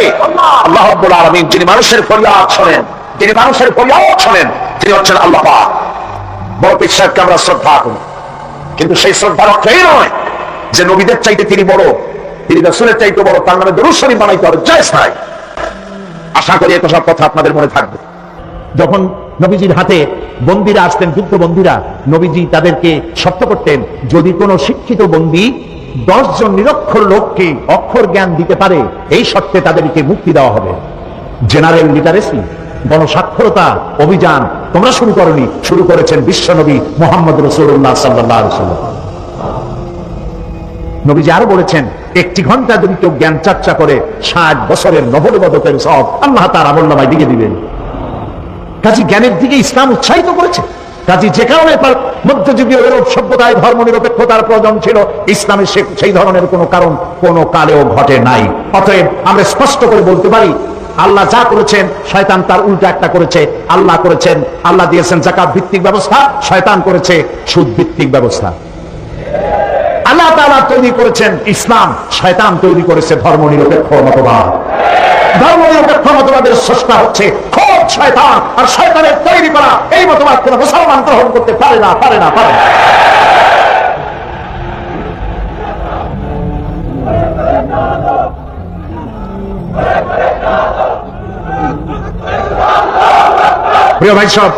আল্লাহ রাব্বুল আলামিন, যিনি মানুষের ফরিয়াদ শোনেন, যিনি মানুষের ফরিয়াদ শোনেন, তিনি হচ্ছেন আল্লাহ পাক। বড় পীর সাহেবকে আমরা শ্রদ্ধা করি, কিন্তু সেই শ্রদ্ধার অর্থ এই নয় যে নবীদের চাইতে তিনি বড়, তিনি রাসূলের চাইতে বড়, তার নামে দরুদ শরীফ বানাইতে হবে, জায়েজ নাই। আশা করি এত সব কথা আপনাদের মনে থাকবে। যখন নবীজির হাতে বন্দীরা আসতেন, যুদ্ধ বন্দীরা, নবীজি তাদেরকে শর্ত করতেন, যদি কোনো শিক্ষিত বন্দী 10 জন নিরক্ষর লোককে অক্ষর জ্ঞান দিতে পারে, এই শর্তে তাদেরকে মুক্তি দেওয়া হবে। জেনারেল লিটারেসি, গণসাক্ষরতা অভিযান তোমরা শুরু করনি, শুরু করেছেন বিশ্বনবী মুহাম্মদ রাসূলুল্লাহ সাল্লাল্লাহু আলাইহি ওয়াসাল্লাম। নবীজি আরো বলেছেন, 1 ঘন্টা যদি কেউ জ্ঞান চর্চা করে 60 বছরের নবলবতের সব আল্লাহ তার আমলনামায় লিখে দিবেন। কাজী জ্ঞানের দিকে ইসলাম উৎসাহিত করেছে। কাজী যে কারণে মধ্যযুগীয় ইউরোপ সভ্যতায় ধর্ম নিরপেক্ষতার প্রয়োজন ছিল, ইসলামের সেই ধরনের কোনো কারণ কোনো কালেও ঘটে নাই। অতএব আমরা স্পষ্ট করে বলতে পারি, আল্লাহ যা করেছেন শয়তান তার উল্টা একটা করেছে। আল্লাহ করেছেন, আল্লাহ দিয়েছেন যাকাত ভিত্তিক ব্যবস্থা, শয়তান করেছে সুদ ভিত্তিক ব্যবস্থা। আল্লাহ তাআলা তৈরি করেছেন ইসলাম, শয়তান তৈরি করেছে ধর্ম নিরপেক্ষ মতবাদ। ধর্ম নিরপেক্ষ মতবাদের স্রষ্টা হচ্ছে খোদ শয়তান, আর শয়তানের তৈরি করা এই মতবাদ কোন মুসলমান গ্রহণ করতে পারে না, পারে না, পারে না। প্রিয় ভাই সব,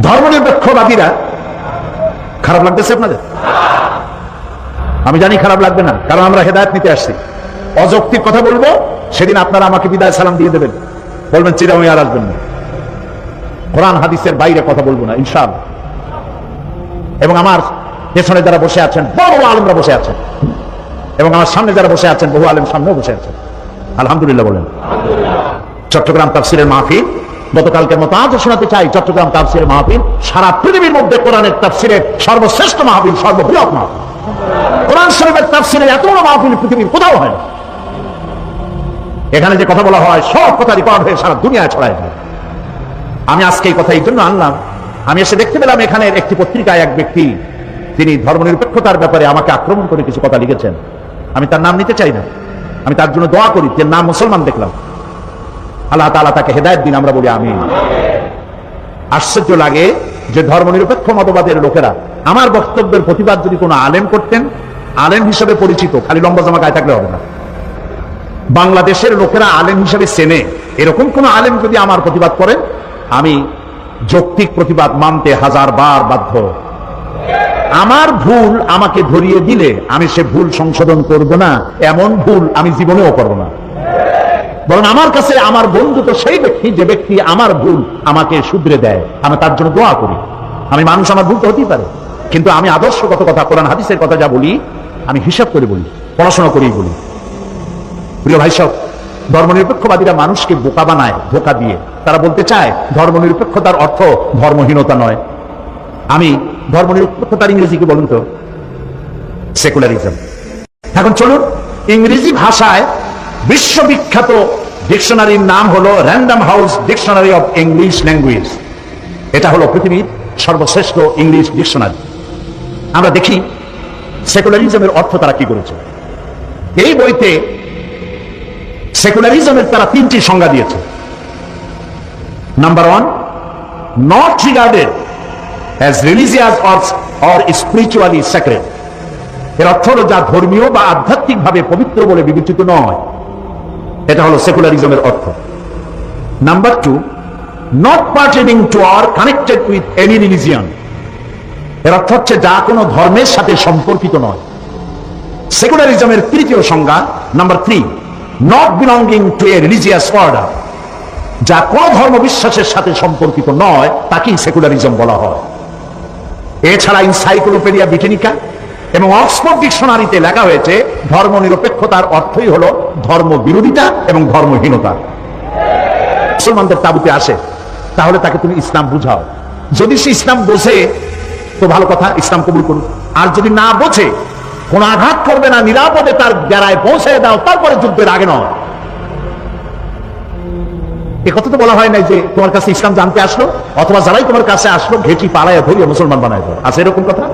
ধর্মনিরপেক্ষবাদীরা, খারাপ লাগতেছে আপনাদের? আমি জানি খারাপ লাগবে না, কারণ আমরা হেদায়েত নিতে আসছি। অযৌক্তিক কথা বলবো, সেদিন আপনারা আমাকে বিদায় সালাম দিয়ে দেবেন, বলবেন চিরাময় আর আসবেন না। কোরআন হাদিসের বাইরে কথা বলবো না ইনশাআল্লাহ। এবং আমার পেছনে যারা বসে আছেন বড় বড় আলেমরা বসে আছেন, এবং আমার সামনে যারা বসে আছেন বহু আলেম সামনেও বসে আছেন। আলহামদুলিল্লাহ বলেন। চট্টগ্রাম তাফসিরের মাহফিল, গতকালকের মতো আজও শোনাতে চাই, চট্টগ্রাম তাফসিরের মাহফিল সারা পৃথিবীর মধ্যে কোরআনের তাফসিরের সর্বশ্রেষ্ঠ মাহফিল, সর্ববৃহৎ মাহফিল। কোরআন শরীফের তাফসিরের এত বড় মাহফিল পৃথিবীর কোথাও হয় না। এখানে যে কথা বলা হয় সব কথা রেকর্ড হয়ে সারা দুনিয়ায় ছড়ায় যায়। আমি আজকে এই কথা এই জন্য আনলাম, আমি এসে দেখতে পেলাম এখানের একটি পত্রিকায় এক ব্যক্তি, তিনি ধর্মনিরপেক্ষতার ব্যাপারে আমাকে আক্রমণ করে কিছু কথা লিখেছেন। আমি তার নাম নিতে চাই না, আমি তার জন্য দোয়া করি যে নাম মুসলমান দেখলাম, আল্লাহ তাআলা তাকে হেদায়েত দিন, আমরা বলি আমিন। আশ্চর্য লাগে যে ধর্মনিরপেক্ষ মতবাদের লোকেরা আমার বক্তব্যের প্রতিবাদ যদি কোনো আলেম করতেন, আলেম হিসেবে পরিচিত, খালি লম্বা জামা গায়ে থাকলে হবে না, বাংলাদেশের লোকেরা আলেম হিসেবে চেনে, এরকম কোন আলেম যদি আমার প্রতিবাদ করেন, আমি যৌক্তিক প্রতিবাদ মানতে হাজারবার বাধ্য। আমার ভুল আমাকে ধরিয়ে দিলে আমি সে ভুল সংশোধন করব না, এমন ভুল আমি জীবনেও করব না। বরং আমার কাছে আমার বন্ধু তো সেই ব্যক্তি যে ব্যক্তি আমার ভুল আমাকে শুধরে দেয়, আমি তার জন্য দোয়া করি। আমি মানুষ, আমার ভুল তো হতেই পারে, কিন্তু আমি আদর্শগত কথা, কোরআন হাদিসের কথা যা বলি আমি হিসাব করে বলি, পড়াশোনা করেই বলি। প্রিয় ভাই সব, ধর্মনিরপেক্ষবাদীরা মানুষকে বোকা বানায় ধোঁকা দিয়ে। তারা বলতে চায় ধর্মনিরপেক্ষতার অর্থ ধর্মহীনতা নয়। আমি ধর্মনিরপেক্ষতার ইংরেজি কি বলুন তো? সেকুলারিজম। এখন চলুন, ইংরেজি ভাষায় বিশ্ববিখ্যাত ডিকশনারির নাম হলো random house dictionary of English language. এটা হলো পৃথিবীর সর্বশ্রেষ্ঠ ইংলিশ ডিকশনারি। আমরা দেখি সেকুলারিজমের অর্থ তারা কি করেছে। এই বইতে সেকুলারিজমের তারা তিনটি সংজ্ঞা দিয়েছে। Number 1, not regarded as religious or spiritually sacred. এর অর্থ হলো যা ধর্মীয় বা আধ্যাত্মিক ভাবে পবিত্র বলে বিবেচিত নয়, এটা হলো সেকুলারিজমের অর্থ। Number 2, not pertaining to or connected with any religion. এর অর্থ হচ্ছে যা কোনো ধর্মের সাথে সম্পর্কিত নয়। সেকুলারিজমের তৃতীয় সংজ্ঞা number 3, not belonging to A religious order. যা কোন ধর্ম বিশ্বাসের সাথে সম্পর্কিত নয় তাকেই সেকুলারিজম বলা হয়। এছাড়া এনসাইক্লোপিডিয়া ব্রিটানিকা এবং অক্সফোর্ড ডিকশনারিতে লেখা হয়েছে ধর্মনিরপেক্ষতার অর্থই হলো ধর্ম বিরোধিতা এবং ধর্মহীনতা। মুসলমানদের তাবুতে আসে, তাহলে তাকে তুমি ইসলাম বুঝাও। যদি সে ইসলাম বোঝে তো ভালো কথা, ইসলাম কবুল করুন। আর যদি না বোঝে, কোন আঘাত করবে না, নিরাপদে তার ডেরায় পৌঁছে দাও, তারপরে যুদ্ধের আগে নয়। এ কথা তো বলা হয় নাই যে তোমার কাছে ইসলাম জানতে আসলো, অথবা যারাই তোমার কাছে আসলো ঘেঁটি পালাইয়া ধরিয়া মুসলমান বানায় দাও। আছে এরকম কথা?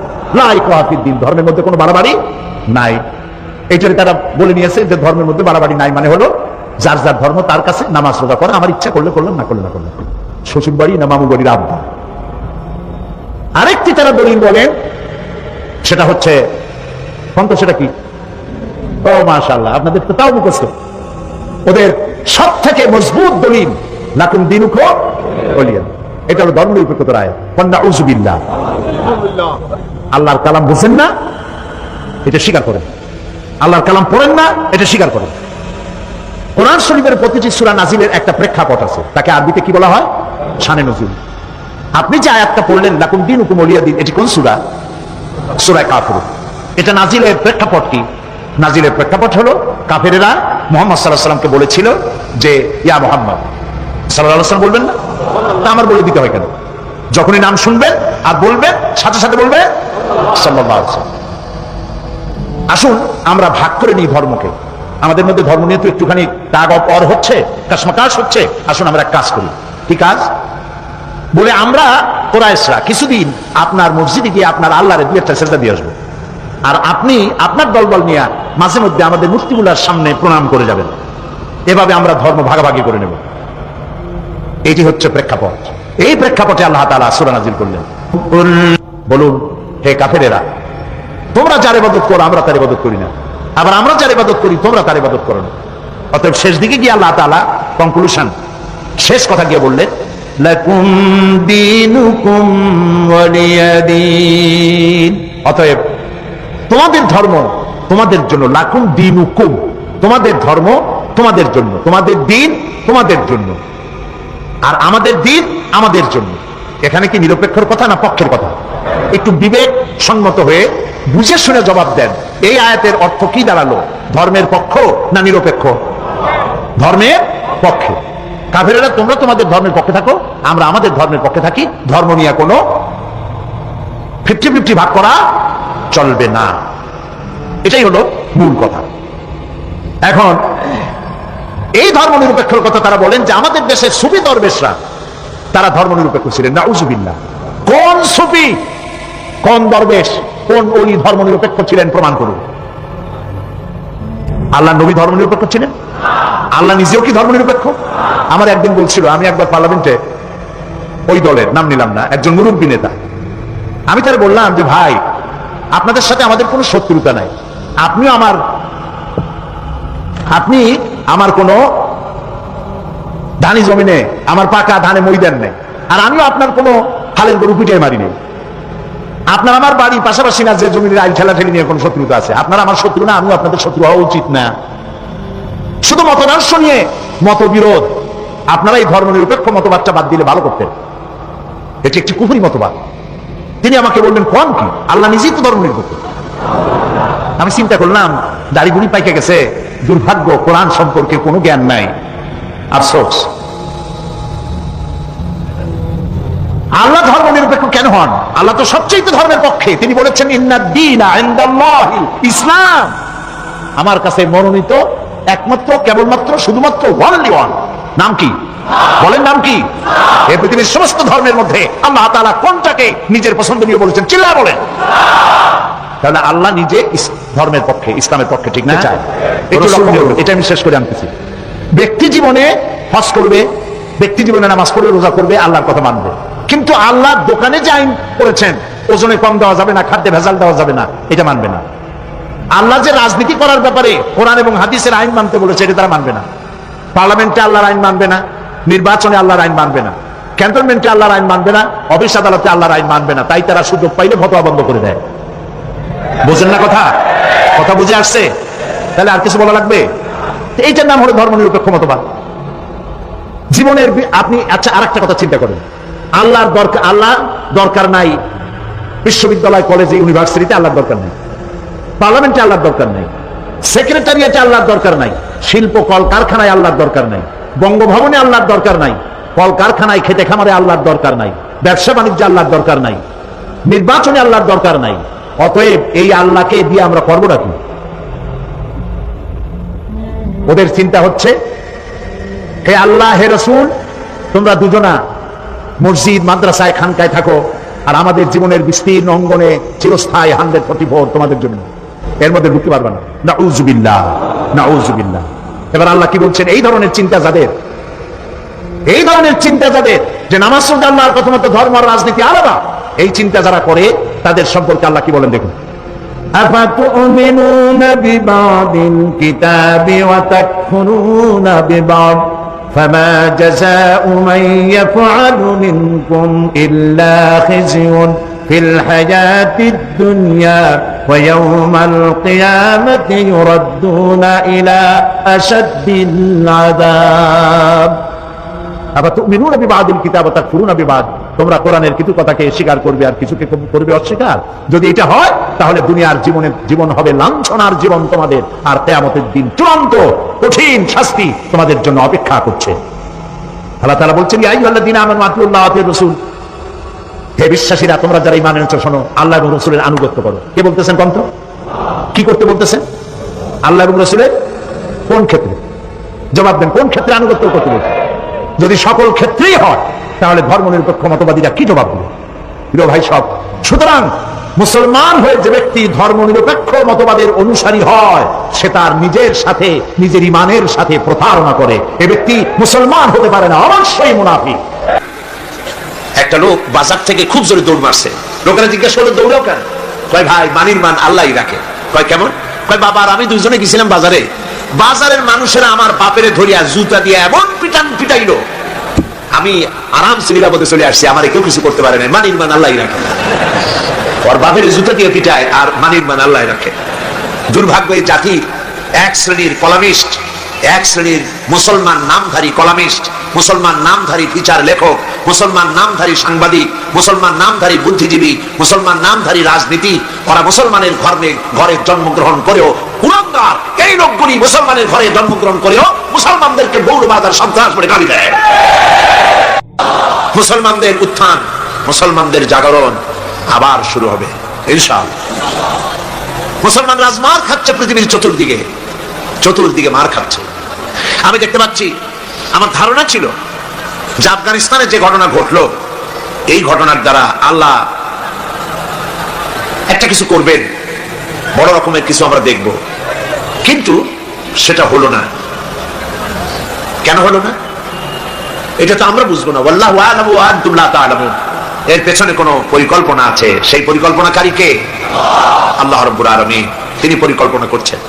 দিন ধর্মের মধ্যে কোনো বাড়াবাড়ি নাই। এইটাই তারা বলে নিয়েছে যে ধর্মের মধ্যে বাড়াবাড়ি নাই মানে হলো যার যার ধর্ম তার কাছে নামাজ রোজা করা, আমার ইচ্ছা করলে করলাম, না করলে না করলাম, শ্বশুর বাড়ি না মামু বাড়ির আব্বা। আরেকটি তারা দলিল বলেন, সেটা হচ্ছে সেটা কি? ও মাশাআল্লাহ, আপনাদের তো তাও মুখস্থ। ওদের সব থেকে মজবুত দলিল লাকুম দীনুকুম ওয়ালিয়া। এটা হলো ধর্মনিরপেক্ষতার আয়াত। নাউযুবিল্লাহ। আল্লাহর কালাম বুঝেন না, এটা স্বীকার করেন। আল্লাহর কালাম পড়েন না, এটা স্বীকার করেন। কোরআন শরীফের প্রতিটি সূরা নাজিলের একটা প্রেক্ষাপট আছে, তাকে আরবিতে কি বলা হয়? শানে নজুল। আপনি যে আয়াতটা পড়লেন লাকুম দীনুকুম ওয়ালিয়া দিন, এটি কোন সূরা? সূরা কাফিরুন। এটা নাজিলের প্রেক্ষাপট কি? নাজিলের প্রেক্ষাপট হলো কাফেরেরা মুহাম্মদ সাল্লাল্লাহু আলাইহি ওয়াসাল্লামকে বলেছিল যে ইয়া মুহাম্মদ সাল্লাল্লাহু আলাইহি ওয়াসাল্লাম বলবেন না? তা আমার বলে দিতে হয় কেন? যখনই নাম শুনবেন আর বলবেন, সাথে সাথে বলবেন সাল্লাল্লাহু আলাইহি ওয়াসাল্লাম। আসুন আমরা ভাগ করে নিই ধর্মকে। আমাদের মধ্যে ধর্ম নিয়ে তো একটুখানি টাগ অফ ওয়ার হচ্ছে, কাশমাকাশ হচ্ছে। আসুন আমরা এক কাজ করি। কি কাজ? বলে আমরা কোরাইশরা কিছুদিন আপনার মসজিদে গিয়ে আপনার আল্লাহরে দুই একটা সেজদা দিয়ে আসবো, আর আপনি আপনার দলবল নিয়ে মাঝে মধ্যে আমাদের মূর্তিগুলার সামনে প্রণাম করে যাবেন। এভাবে আমরা ধর্ম ভাগাভাগি করে নেব। এটি হচ্ছে প্রেক্ষাপট। এই প্রেক্ষাপটে আল্লাহ তাআলা সূরা নাজিল করলেন। বলুন, হে কাফেরেরা, তোমরা যার ইবাদত করো আমরা তার ইবাদত করি না, আবার আমরা যার ইবাদত করি তোমরা তার ইবাদত করো না। অতএব শেষ দিকে গিয়ে আল্লাহ তাআলা কনক্লুশন, শেষ কথা গিয়ে বললেন লাকুম দীনুকুম ওয়ালিয়া দীন। অতএব তোমাদের ধর্ম তোমাদের জন্য, লাকুম দীনুকুম, তোমাদের ধর্ম তোমাদের জন্য, তোমাদের দিন তোমাদের জন্য, আর আমাদের দিন আমাদের জন্য। এখানে কি নিরপেক্ষর কথা না পক্ষের কথা? একটু বিবেক সম্মত হয়ে বুঝে শুনে জবাব দেন। এই আয়াতের অর্থ কি দাঁড়ালো? ধর্মের পক্ষ না নিরপেক্ষ? ধর্মের পক্ষে। কাফেরেরা তোমরা তোমাদের ধর্মের পক্ষে থাকো, আমরা আমাদের ধর্মের পক্ষে থাকি, ধর্ম নিয়ে কোনো 50-50 ভাগ করা চলবে না। এটাই হলো মূল কথা। এখন এই ধর্ম নিরপেক্ষর কথা তারা বলেন যে আমাদের দেশের সুফি দরবেশরা তারা ধর্ম নিরপেক্ষ ছিলেন। নাউজুবিল্লাহ। কোন সুফি, কোন দরবেশ, কোন ওলি ধর্ম নিরপেক্ষ ছিলেন প্রমাণ করুন। আল্লাহ নবী ধর্ম নিরপেক্ষ ছিলেন? আল্লাহ নিজেও কি ধর্ম নিরপেক্ষ? আমার একদিন বলছিল, আমি একবার পার্লামেন্টে ওই দলের নাম নিলাম না, একজন মুরব্বী নেতা, আমি তার বললাম যে ভাই আপনাদের সাথে আমাদের কোনো শত্রুতা নাই, আপনি আমার কোনো ধানি জমিনে আমার পাকা ধানে মই দেন নেই, আর আমিও আপনার কোনো হালের গরু পিটাই মারি নেই। আপনার আমার বাড়ি পাশাপাশি না, যে জমির আইল ঠেলাঠেলি নিয়ে কোনো শত্রুতা আছে, আপনার আমার শত্রু না, আমিও আপনাদের শত্রু হওয়া উচিত না। শুধু মতদর্শ নিয়ে মতবিরোধ, আপনারা এই ধর্ম নিরপেক্ষ মতবাদটা বাদ দিলে ভালো করতেন। এটি একটি কুফরি মতবাদ। তিনি আমাকে বললেন কোন কি, আল্লাহ নিজেই তো ধর্ম নিরপেক্ষ। আমি চিন্তা করলাম দাড়ি বুড়ি পাইকে গেছে, দুর্ভাগ্য, কোরআন সম্পর্কে কোনো জ্ঞান নাই, আফসোস। আল্লাহ ধর্ম নিরপেক্ষ কেন হন? আল্লাহ তো সবচেয়ে ধর্মের পক্ষে। তিনি বলেছেন ইন্নাদ-দীনা ইনদাল্লাহিল ইসলাম, আমার কাছে মনোনীত একমাত্র, কেবলমাত্র, শুধুমাত্র ওয়ানলি ওয়ান। নাম কি বলেন? নাম কি? এই পৃথিবীর সমস্ত ধর্মের মধ্যে আল্লাহ তাআলা কোনটাকে নিজের পছন্দনীয় বলেছেন? চিল্লায় বলেন। তাহলে আল্লাহ নিজে ধর্মের পক্ষে, ইসলামের পক্ষে, ঠিক না? এটা আমি শেষ করে আনতেছি। ব্যক্তি জীবনে হজ করবে, ব্যক্তি জীবনে নামাজ পড়বে, রোজা করবে, আল্লাহর কথা মানবে। কিন্তু আল্লাহ দোকানে যে আইন করেছেন, ওজনে কম দেওয়া যাবে না, খাদ্যে ভেজাল দেওয়া যাবে না, এটা মানবে না। আল্লাহ যে রাজনীতি করার ব্যাপারে কোরআন এবং হাদিসের আইন মানতে বলেছে, এটা তারা মানবে না। পার্লামেন্টে আল্লাহর আইন মানবে না, নির্বাচনে আল্লাহর আইন মানবে না, ক্যান্টনমেন্টে আল্লাহর আইন মানবে না, অফিস আদালতে আল্লাহর আইন মানবে না। তাই তারা সুযোগ পাইলে ফতোয়া বন্ধ করে দেয়। বুঝেন না কথা? কথা বুঝে আসছে? তাহলে আর কিছু বলা লাগবে? এইটার নাম হলো ধর্ম নিরপেক্ষ মতবাদ। জীবনের আপনি আচ্ছা আর একটা কথা চিন্তা করেন, আল্লাহ দরকার নাই বিশ্ববিদ্যালয়, কলেজে, ইউনিভার্সিটিতে আল্লাহর দরকার নাই, পার্লামেন্টে আল্লাহর দরকার নাই, সেক্রেটারিয়েটে আল্লাহর দরকার নাই, শিল্প কল কারখানায় আল্লাহর দরকার নাই, বঙ্গভবনে আল্লাহর দরকার নাই, কল কারখানায় খেতে খামারে আল্লাহর দরকার নাই, ব্যবসা বাণিজ্যে আল্লাহর দরকার নাই, নির্বাচনে আল্লাহর দরকার নাই। অতএব এই আল্লাহকে দিয়ে আমরা করবো নাকি? ওদের চিন্তা হচ্ছে, হে আল্লাহ, হে রসুল, তোমরা দুজনা মসজিদ, মাদ্রাসায়, খানকায় থাকো, আর আমাদের জীবনের বিস্তীর্ণ অঙ্গনে চিরস্থায়ী 144 তোমাদের জন্য, এর মধ্যে ঢুকতে পারবে না। নাউযুবিল্লাহ, নাউযুবিল্লাহ। এবার আল্লাহ কি বলছেন? এই ধরনের চিন্তা যাদের, এই ধরনের চিন্তা যাদের, যে নামাজ রোজা আল্লাহর কথা মতো ধর্ম আর রাজনীতি আলাদা, এই চিন্তা যারা করে তাদের সম্পর্কে আল্লাহ কি বলেন দেখুন। আফাতুমিনুনা বিবাদিল কিতাবি ওয়া তাকফুরুনা বিবাদ فما جزاء من يفعل منكم إلا خزي في الحياة الدنيا ويوم القيامة يردون إلى أشد العذاب আফাতুমিনুনা বিবাদিল কিতাব ওয়া তাকফুরুনা বিবাদ, তোমরা কোরআনের কিছু কথাকে স্বীকার করবে আর কিছুকে করবে অস্বীকার। যদি এটা হয় তাহলে দুনিয়ার জীবন হবে লাঞ্ছনার জীবন তোমাদের, আর কিয়ামতের দিন চূড়ান্ত কঠিন শাস্তি তোমাদের জন্য অপেক্ষা করছে। আল্লাহ তাআলা বলছেন, ইয়া আইয়ুহাল্লাযীনা আমানু আতিউল্লাহ ওয়া আতিউর রাসূল, হে বিশ্বাসীরা, তোমরা যারা ঈমান এনেছো শোনো, আল্লাহ এবং রাসূলের আনুগত্য করো। কে বলতেছেন? কোন তো কি করতে বলতেছেন? আল্লাহ এবং রাসূলের কোন ক্ষেত্রে? জবাব দেন, কোন ক্ষেত্রে আনুগত্য করতে বলছেন? যদি সকল ক্ষেত্রেই হয় তাহলে ধর্ম নিরপেক্ষ মতবাদীরা কি জবাব দেবে? প্রিয় ভাই সব, সুতরাং মুসলমান হয়ে যে ব্যক্তি ধর্ম নিরপেক্ষ মতবাদের অনুসারী হয়, সে তার নিজের সাথে, নিজের ইমানের সাথে প্রতারণা করে। এ ব্যক্তি মুসলমান হতে পারে না, অবশ্যই মুনাফিক। একটা লোক বাজার থেকে খুব জোরে দৌড় মারছে। লোকেরা জিজ্ঞাসা করলো, দৌড়াও কেন? কয়, ভাই মানির মান আল্লাহই রাখে। কয়, কেমন? কয়, বাবা আর আমি দুইজনে গেছিলাম বাজারে, বাজারের মানুষেরা আমার বাপেরে ধরিয়া জুতা দিয়ে এমন পিটাইলো, আমি আরামসে নিরাপদে চলে আসছি, আমার কেউ কিছু করতে পারে না। মানির মান আল্লাহই রাখে। ওর বাপের জুতা দিয়ে পিটায় আর মানির মান আল্লাহ রাখে। দুর্ভাগ্য এই জাতি, এক শ্রেণীর কলামিস্ট, এক শ্রেণীর মুসলমান নামধারী কলামিস্ট, মুসলমান নামধারী বিচার লেখক মুসলমান নামধারী সাংবাদিক, মুসলমান নামধারী বুদ্ধিজীবী, মুসলমান নামধারী রাজনীতি, ওরা মুসলমানের ঘরে জন্মগ্রহণ করেও কুলাঙ্গার, এই লোকগুলি মুসলমানের ঘরে জন্মগ্রহণ করেও মুসলমানদেরকে মৌলবাদ আর সন্ত্রাস বলে গালি দেয়। মুসলমানদের উত্থান, মুসলমানদের জাগরণ আবার শুরু হবে ইনশাআল্লাহ। মুসলমান রাজমার খাচ্ছে পৃথিবীর চতুর্দিকে মার খাচ্ছে। আমি দেখতে পাচ্ছি, আমার ধারণা ছিল যে আফগানিস্তানে যে ঘটনা ঘটলো, এই ঘটনার দ্বারা আল্লাহ একটা কিছু করবেন, বড় রকমের কিছু আমরা দেখব, কিন্তু সেটা হলো না। কেন হলো না এটা তো আমরা বুঝবো না। ওয়াল্লাহু আ'লামু ওয়া আনতুম লা তা'লামুন। এর পেছনে কোনো পরিকল্পনা আছে, সেই পরিকল্পনাকারী কে? আল্লাহ রাব্বুল আলামিন, তিনি পরিকল্পনা করছেন।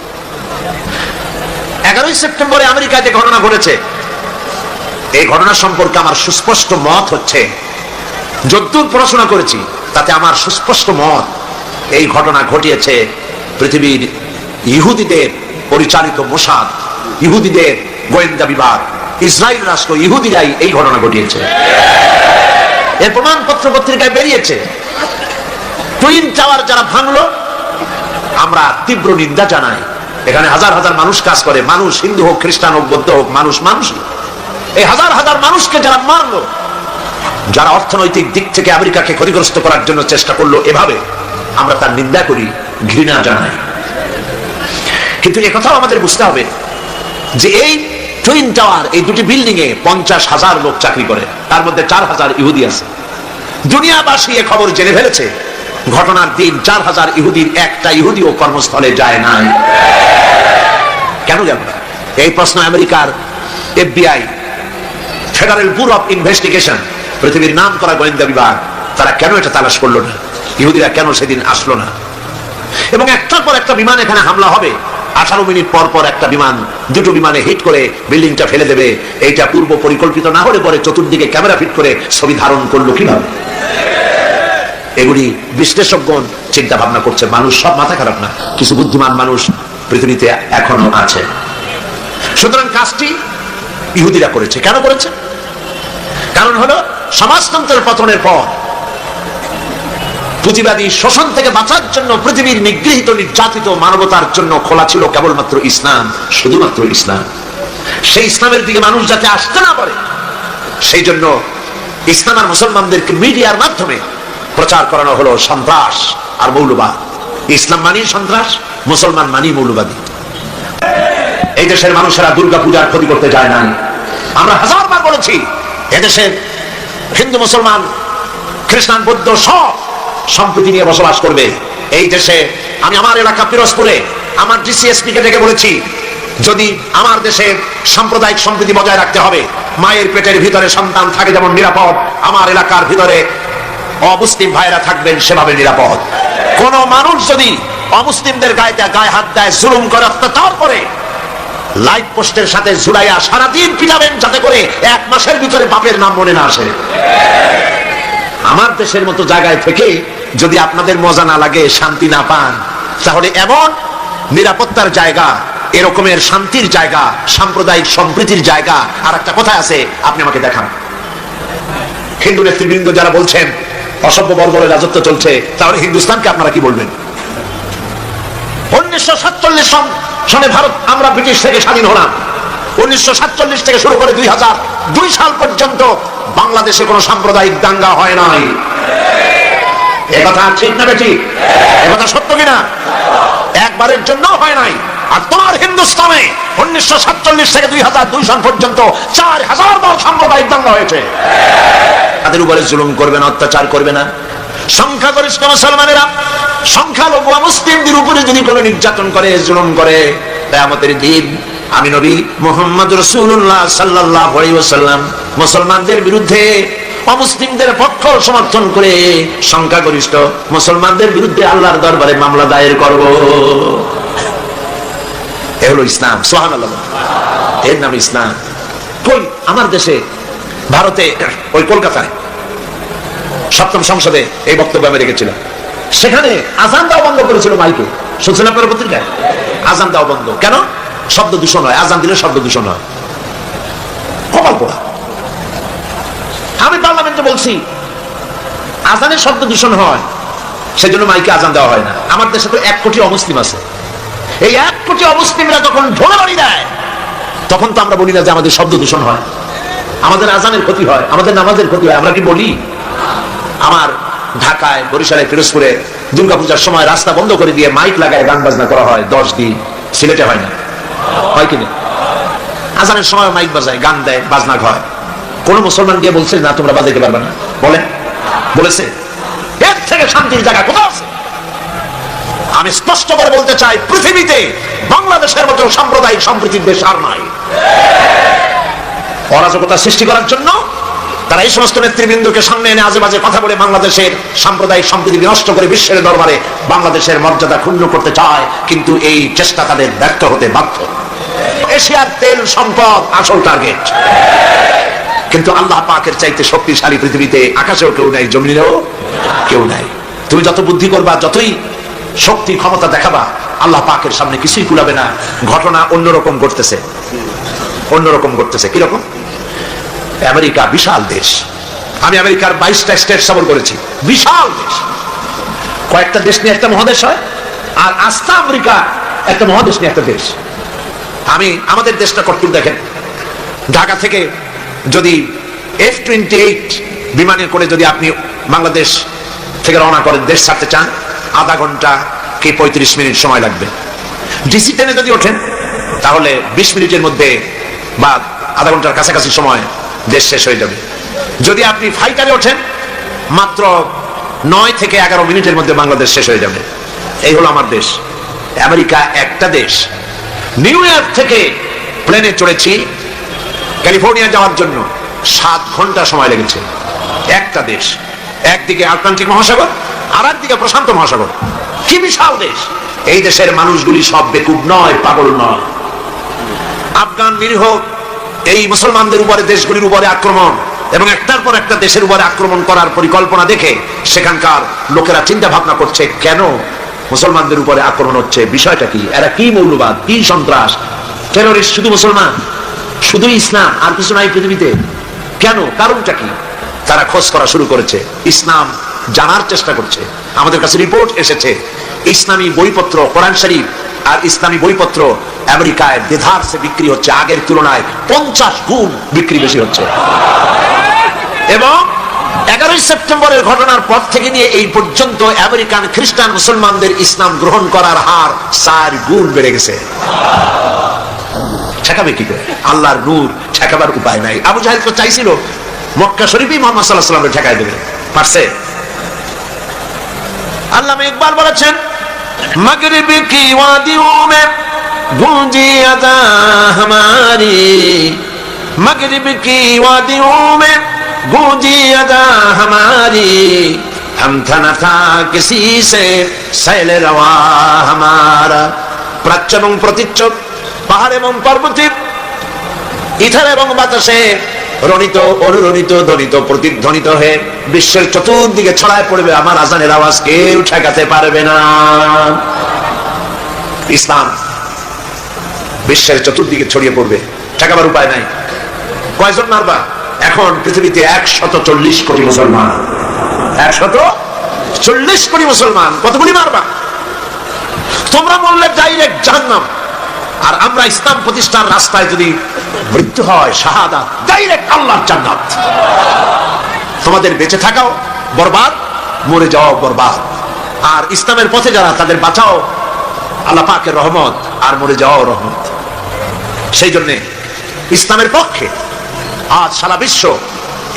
11ই সেপ্টেম্বরে আমেরিকায় যে ঘটনা ঘটেছে, এই ঘটনা সম্পর্কে আমার সুস্পষ্ট মত হচ্ছে, যতদূর পড়াশোনা করেছি তাতে আমার সুস্পষ্ট মত, এই ঘটনা ঘটিয়েছে পৃথিবীর ইহুদিদের পরিচালিত মোসাদ, ইহুদিদের গোয়েন্দা বিভাগ, ইসরায়েল রাষ্ট্র, ইহুদিরাই এই ঘটনা ঘটিয়েছে। এর প্রমাণপত্র পত্রিকায় বেরিয়েছে। টুইন টাওয়ার যারা ভাঙলো, আমরা তীব্র নিন্দা জানাই। এখানে হাজার হাজার মানুষ কাজ করে, মানুষ হিন্দু হোক, খ্রিস্টান হোক, বৌদ্ধ হোক, মানুষ। এই হাজার হাজার মানুষকে যারা মারলো, যারা অর্থনৈতিক দিক থেকে আমেরিকাকে ক্ষতিগ্রস্ত করার জন্য চেষ্টা করলো, এভাবে আমরা তার নিন্দা করি, ঘৃণা জানাই। কিন্তু একথাও আমাদের বুঝতে হবে যে এই টুইন টাওয়ার, এই দুটি বিল্ডিং এ 50,000 লোক চাকরি করে, তার মধ্যে 4,000 ইহুদি আছে। দুনিয়াবাসী এ খবর জেনে ফেলেছে। ঘটনার দিন 4,000 ইহুদির একটা ইহুদিও কর্মস্থলে যায় নাই। কেন গেল না? এই প্রশ্ন আমেরিকার FBI, federal bureau of investigation, পৃথিবীর নাম করা গোয়েন্দা বিভাগ, তারা কেন এটা তালাশ করলো না? ইহুদিরা কেন সেদিন আসলো না? এবং একটার পর একটা বিমান এখানে হামলা হবে, 18 মিনিট পর পর একটা বিমান, দুটো বিমানে হিট করে বিল্ডিংটা ফেলে দেবে। এইটা পূর্ব পরিকল্পিত না হলে পরে চতুর্দিকে ক্যামেরা ফিট করে ছবি ধারণ করলো কিভাবে? এগুলি বিশ্লেষকগণ চিন্তা ভাবনা করছে। মানুষ সব মাথা খারাপ না, কিছু বুদ্ধিমান মানুষ পৃথিবীতে এখনো আছে। সুতরাং কাজটি ইহুদিরা করেছে। কেন করেছে? কারণ হলো সমাজতন্ত্রের পতনের পর পুঁজিবাদী শোষণ থেকে বাঁচার জন্য পৃথিবীর নিগৃহীত, নির্যাতিত মানবতার জন্য খোলা ছিল কেবলমাত্র ইসলাম, শুধুমাত্র ইসলাম। সেই ইসলামের দিকে মানুষ যাতে আসতে না পারে, সেই জন্য ইসলাম আর মুসলমানদেরকে মিডিয়ার মাধ্যমে প্রচার করানো হলো সন্ত্রাস আর মৌলবাদ। ইসলাম মানি সন্ত্রাস, মুসলমান মানি মৌলবাদী। এই দেশের মানুষেরা দুর্গা পূজার ক্ষতি করতে যায় না। আমরা হাজারবার বলেছি, এদেশের হিন্দু, মুসলমান, খ্রিস্টান, বৌদ্ধ সব সম্প্রীতি নিয়ে বসবাস করবে। এই দেশে আমি আমার এলাকা পিরোজপুরে আমার DCSP কে ডেকে বলেছি, যদি আমার দেশে সাম্প্রদায়িক সম্প্রীতি বজায় রাখতে হবে, মায়ের পেটের ভিতরে সন্তান থাকে যেমন নিরাপদ, আমার এলাকার ভিতরে অমুসলিম ভাইরা থাকবেন সেভাবে নিরাপদ। কোন মানুষ যদি অমুসলিমদের গায়ে হাত দেয়, জুলুম করে, অত্যাচার করে, লাইট পোস্টের সাথে ঝুলাইয়া সারাদিন পিটাবেন, যাতে করে 1 মাসের ভিতরে বাপের নাম মনে না আসে। আমার দেশের মতো জায়গায় থেকে যদি আপনাদের মজা না লাগে, শান্তি না পান, তাহলে এমন নিরাপত্তার জায়গা, এরকমের শান্তির জায়গা, সাম্প্রদায়িক সম্প্রীতির জায়গা আর একটা কথা আছে, আপনি আমাকে দেখান। হিন্দু নেতৃবৃন্দ যারা বলছেন অসভ্য বর্বরের রাজত্ব চলছে, তাহলে হিন্দুস্তানকে আপনারা কি বলবেন? 1947 সনে ভারত, আমরা ব্রিটিশ থেকে স্বাধীন হলাম। 1947 থেকে শুরু করে 2002 সাল পর্যন্ত বাংলাদেশে কোন সাম্প্রদায়িক দাঙ্গা হয় নাই। একথা ঠিক না বেঠিক? একথা সত্য কিনা? একবারের জন্য হয় নাই। আর তোমার হিন্দুস্তানে 1947 থেকে 2002 সাল পর্যন্ত 4000 বার সাম্প্রদায়িক দাঙ্গা হয়েছে। তাদের উপরে জুলুম করবে না, অত্যাচার করবে না। সংখ্যাগরিষ্ঠ মুসলমানেরা সংখ্যালঘু মুসলিমদের উপরে যদি কোনো নির্যাতন করে, জুলুম করে, কিয়ামতের দিন আমি নবী মুহাম্মদ রাসূলুল্লাহ সাল্লাল্লাহু আলাইহি ওয়াসাল্লাম মুসলমানদের বিরুদ্ধে অমুসলিমদের পক্ষ সমর্থন করে সংখ্যাগরিষ্ঠ মুসলমানদের বিরুদ্ধে আল্লাহর দরবারে মামলা দায়ের করব। এ হলো ইসলাম। সুবহানাল্লাহ, এর নাম ইসলাম। কই আমার দেশে, ভারতে, ওই কলকাতায় 7ম সংসদে এই বক্তব্য আমি রেখেছিলাম। সেখানে আজান দেওয়া বন্ধ করেছিল মাইকে। শুনছেন আপনার পত্রিকায়? আজান দেওয়া বন্ধ কেন? শব্দ দূষণ হয়, আজান দিলে শব্দ দূষণ হয়। কপাল পোড়া। আমি পার্লামেন্টে তো বলছি আজানের শব্দ দূষণ হয়, সেজন্য মাইকে আজান দেওয়া হয় না। আমার দেশে তো 1 কোটি অমুসলিম আছে। এই 1 কোটি অমুসলিমরা যখন ঢোলাবাড়ি দেয়, তখন তো আমরা বলি না যে আমাদের শব্দ দূষণ হয়, আমাদের আজানের ক্ষতি হয়, আমাদের নামাজের ক্ষতি হয়। আমরা কি বলি? আমার ঢাকায়, বরিশালে, পিরোজপুরে দুর্গাপূজার সময় রাস্তা বন্ধ করে দিয়ে মাইক লাগায় গান বাজনা করা হয় 10 দিন। সিলেটে হয় না? হয় কিনা? আজানের সময় মাইক বাজায়, গান দেয়, বাজনা হয়। কোন মুসলমান গিয়ে বলছে না তোমরা বাজাইতে পারবে না? বলেন, বলেছে? এর থেকে শান্তির জায়গা কোথাও আছে? আমি স্পষ্ট করে বলতে চাই, পৃথিবীতে বাংলাদেশের মতো সাম্প্রদায়িক সম্প্রীতির দেশ আর নাই। অরাজকতা সৃষ্টি করার জন্য তারা এই সমস্ত নেতৃবৃন্দকে সামনে এনে আজে বাজে কথা বলে বাংলাদেশের সাম্প্রদায়িক সম্প্রীতি বিনষ্ট করে বিশ্বের দরবারে বাংলাদেশের মর্যাদা ক্ষুণ্ণ করতে চায়, কিন্তু এই চেষ্টা তাদের ব্যর্থ হতে বাধ্য। এশিয়ার তেল সম্পদ আসল টার্গেট, কিন্তু আল্লাহ পাকের চাইতে শক্তিশালী পৃথিবীতে আকাশেও কেউ নাই, জমিনেও কেউ নাই। তুমি যত বুদ্ধি করবা, যতই শক্তি ক্ষমতা দেখাবা, আল্লাহ পাকের সামনে কিছুই কুলাবে না। ঘটনা অন্যরকম ঘটতেছে, অন্যরকম ঘটতেছে। কিরকম? আমেরিকা বিশাল দেশ, আমি আমেরিকার 22টা স্টেট সফর করেছি। বিশাল দেশ, কয়েকটা দেশ নিয়ে একটা মহাদেশ হয়, আর আস্থা আমেরিকা একটা মহাদেশ নিয়ে একটা দেশ। আমি আমাদের দেশটা কতটুকু দেখেন, ঢাকা থেকে যদি F-28 বিমানে করে যদি আপনি বাংলাদেশ থেকে রওনা করেন, দেশ ছাড়তে চান, আধা ঘন্টা কি 35 মিনিট সময় লাগবে। ডিসি ট্রেনে যদি ওঠেন তাহলে 20 মিনিটের মধ্যে বা আধা ঘন্টার কাছাকাছি সময় দেশ শেষ হয়ে যাবে। যদি আপনি ফাইটারে ওঠেন মাত্র 9 থেকে 11 মিনিটের মধ্যে বাংলাদেশ শেষ হয়ে যাবে। এই হলো আমার দেশ। আমেরিকা একটা দেশ। নিউ ইয়র্ক থেকে প্লেনে চড়েছি ক্যালিফোর্নিয়া যাওয়ার জন্য, 7 ঘন্টা সময় লেগেছে। একটা দেশ, একদিকে আটলান্টিক মহাসাগর, আর একদিকে প্রশান্ত মহাসাগর। কি বিশাল দেশ! এই দেশের মানুষগুলি সব বেকুব নয়, পাগল নয়। আফগান নিরীহ এই মুসলমানদের উপরে, দেশগুলির উপরে আক্রমণ এবং একটার পর একটা দেশের উপরে আক্রমণ করার পরিকল্পনা দেখে সেখানকার লোকেরা চিন্তা ভাবনা করছে, কেন মুসলমানদের উপরে আক্রমণ হচ্ছে, বিষয়টা কি, এরা কি মৌলবাদ, কি সন্ত্রাস, টেররিস্ট শুধু মুসলমান, শুধু ইসলাম, আর কিছু নাই পৃথিবীতে, কেন, কারণটা কি? তারা খোঁজ করা শুরু করেছে, ইসলাম জানার চেষ্টা করছে। আমাদের কাছে রিপোর্ট এসেছে, ইসলামী বইপত্র, কোরআন শরীফ আর ইসলামী বইপত্র আমেরিকায় দেধারসে বিক্রি হচ্ছে, আগের তুলনায় 50 গুণ বিক্রি বেশি হচ্ছে। এবং 11 সেপ্টেম্বরের ঘটনার পর থেকে নিয়ে এই পর্যন্ত আমেরিকান খ্রিস্টান মুসলমানদের ইসলাম গ্রহণ করার হার 4 গুণ বেড়ে গেছে। ঠেকাবে কি করে? আল্লাহর নূর, ঠেকাবার উপায় নাই। আবু জাহেল তো চাইছিল মক্কা শরীফই মুহাম্মদ সাল্লাল্লাহু আলাইহি ওয়াসাল্লামকে ঠেকায় দেবে, পারছে? আল্লামা ইকবাল বলেছেন, मगरिब की वादियों में गूंजी अदा हमारी, मगरिब की वादियों में गूंजी अदा हमारी, हम था न था किसी से सैल रवा हमारा। প্রাচ্য এবং প্রতীচ্য, পাহাড় এবং পর্বতে, ইথার এবং বাতাসে রণিত, অনুরণিত, ধ্বনিত, প্রতিধ্বনিত হয়ে বিশ্বের চতুর্দিকে ছড়ায় পড়বে আমার আজানের আওয়াজ, কেউ ঠেকাতে পারবে না। ইসলাম বিশ্বের চতুর্দিকে ছড়িয়ে পড়বে, ঠেকাবার উপায় নাই। কয়জন মারবা? এখন পৃথিবীতে 140 কোটি মুসলমান, 140 কোটি মুসলমান, কতগুলি মারবা? তোমরা বললে ডাইরেক্ট জাহান্নাম, আর আমরা ইসলাম প্রতিষ্ঠার রাস্তায় যদি মৃত্যু হয়, শাহাদাত, ডাইরেক্ট আল্লাহর জান্নাত। তোমাদের বেঁচে থাকাও বরবাদ, মরে যাওয়াও বরবাদ। আর ইসলামের পথে যারা, তাদের বাঁচাও আল্লাহ পাকের রহমত, আর মরে যাওয়াও রহমত। সেই জন্য ইসলামের পক্ষে আজ সারা বিশ্ব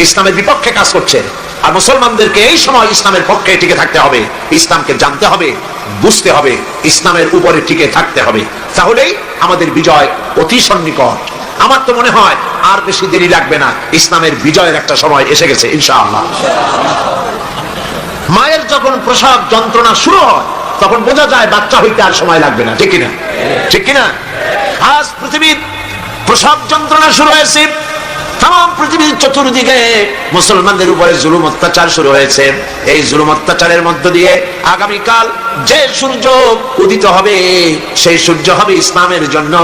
ইসলামের বিপক্ষে কাজ করছে, আর মুসলমানদেরকে এই সময় ইসলামের পক্ষে টিকে থাকতে হবে, ইসলামকে জানতে হবে, বুঝতে হবে, ইসলামের উপরে টিকে থাকতে হবে। তাহলেই আমাদের বিজয় অতি সন্নিকট। আমার তো মনে হয় আর বেশি দেরি লাগবে না, ইসলামের বিজয়ের একটা সময় এসে গেছে ইনশাআল্লাহ। মায়ের যখন প্রসব যন্ত্রণা শুরু হয়, তখন বোঝা যায় বাচ্চা হইতে আর সময় লাগবে না, ঠিক কিনা? ঠিক কিনা? আজ পৃথিবীর প্রসব যন্ত্রণা শুরু হয়েছে, তাম পৃথিবীর চতুর্দিকে মুসলমানদের উপরে জুলুম অত্যাচার শুরু হয়েছে। এই জুলুম অত্যাচারের মধ্য দিয়ে আগামীকাল যে সূর্য উদিত হবে, সেই সূর্য হবে ইসলামের জন্য,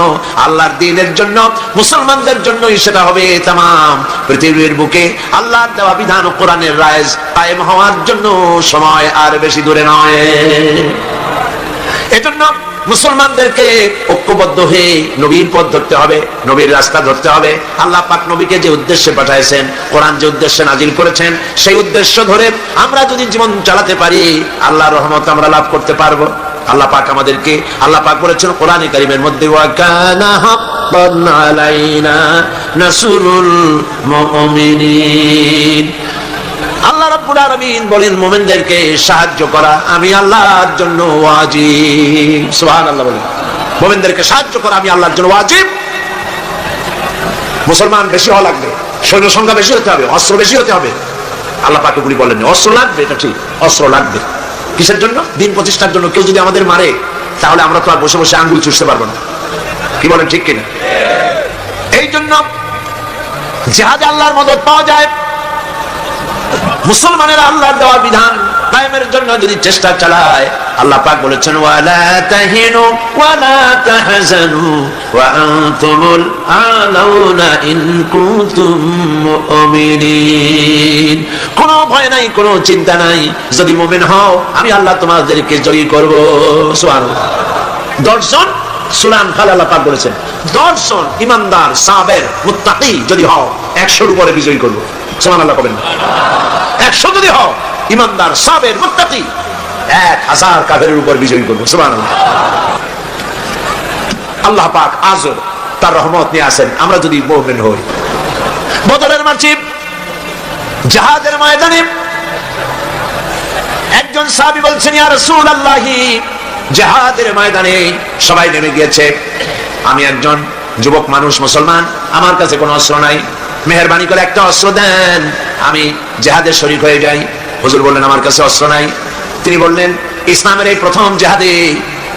আল্লাহর দ্বীনের জন্য, মুসলমানদের জন্যই সেটা হবে। তাম পৃথিবীর বুকে আল্লাহর দেওয়া বিধান ও কোরআনের রায় কায়েম হওয়ার জন্য সময় আর বেশি দূরে নয়। এজন্য মুসলমানদেরকে ঐক্যবদ্ধ হয়ে নবীর পথ ধরতে হবে, নবীর রাস্তা ধরতে হবে। আল্লাহ পাক নবীকে যে উদ্দেশ্যে পাঠাইছেন, কোরআন যে উদ্দেশ্যে নাজিল করেছেন, সেই উদ্দেশ্য ধরে আমরা যদি জীবন চালাতে পারি, আল্লাহর রহমত আমরা লাভ করতে পারবো। আল্লাহ পাক আমাদেরকে, আল্লাহ পাক বলেছেন কোরআনে কারীমের মধ্যে, ওয়া কানা হাক্কান আলাইনা নাসরুল মুমিনিন। আল্লাহ রাব্বুল আলামিন বলেন, মুমিনদেরকে সাহায্য করা আমি আল্লাহর জন্য ওয়াজিব। সুবহানাল্লাহ বলেন, মুমিনদেরকে সাহায্য করা আমি আল্লাহর জন্য ওয়াজিব। মুসলমান বেশি হওয়া লাগবে, সৈন্য সংখ্যা বেশি হতে হবে, অস্ত্র বেশি হতে হবে। আল্লাহ পাক এগুলি বলেন, অস্ত্র লাগবে, এটা ঠিক, অস্ত্র লাগবে। কিসের জন্য? দিন প্রতিষ্ঠার জন্য। কেউ যদি আমাদের মারে, তাহলে আমরা তো আর বসে বসে আঙ্গুল চুষতে পারবো না। কি বলেন, ঠিক কিনা? এই জন্য জিহাদে আল্লাহর মদদ পাওয়া যায়। মুসলমানেরা আল্লাহর দেওয়া বিধান কায়েমের জন্য যদি চেষ্টা চালায়, আল্লাহ পাক বলেছেন, ওয়ালা তাহিনু ওয়ালা তাহজানু ওয়া আনতুমুল আলাউনা ইন কুনতুম মুমিনিন। কোনো ভয় নাই, কোনো চিন্তা নাই, যদি মুমিন হও আমি আল্লাহ তোমাদেরকে জয়ী করব। সুবহানাল্লাহ। 10 জন সূরা আনফাল আল্লাহ পাক বলেছেন, 10 জন ইমানদার সাবের মুত্তাকি যদি হও 100 এর উপরে বিজয়ী করব। সুবহানাল্লাহ বলেন। 100 যদি হও ইমানদার সাবের মুত্তাকি, 1000 কাফেরের উপর বিজয়ী করব। সুবহানাল্লাহ। আল্লাহ পাক আজও তার রহমত নিয়ে আসেন আমরা যদি মুমিন হই। বদরের মাঠে জিহাদের ময়দানে একজন সাহাবী বলছেন, ইয়া রাসূলুল্লাহ, জিহাদের ময়দানে সবাই নেমে গিয়েছে, আমি একজন যুবক মানুষ, মুসলমান, আমার কাছে কোনো অস্ত্র নাই, মেহেরবানি করে একটা অস্ত্র দেন, আমি জিহাদে শরীক হয়ে যাই। হুজুর বললেন, আমার কাছে অস্ত্র নাই। তিনি বললেন, ইসলামের এই প্রথম জিহাদে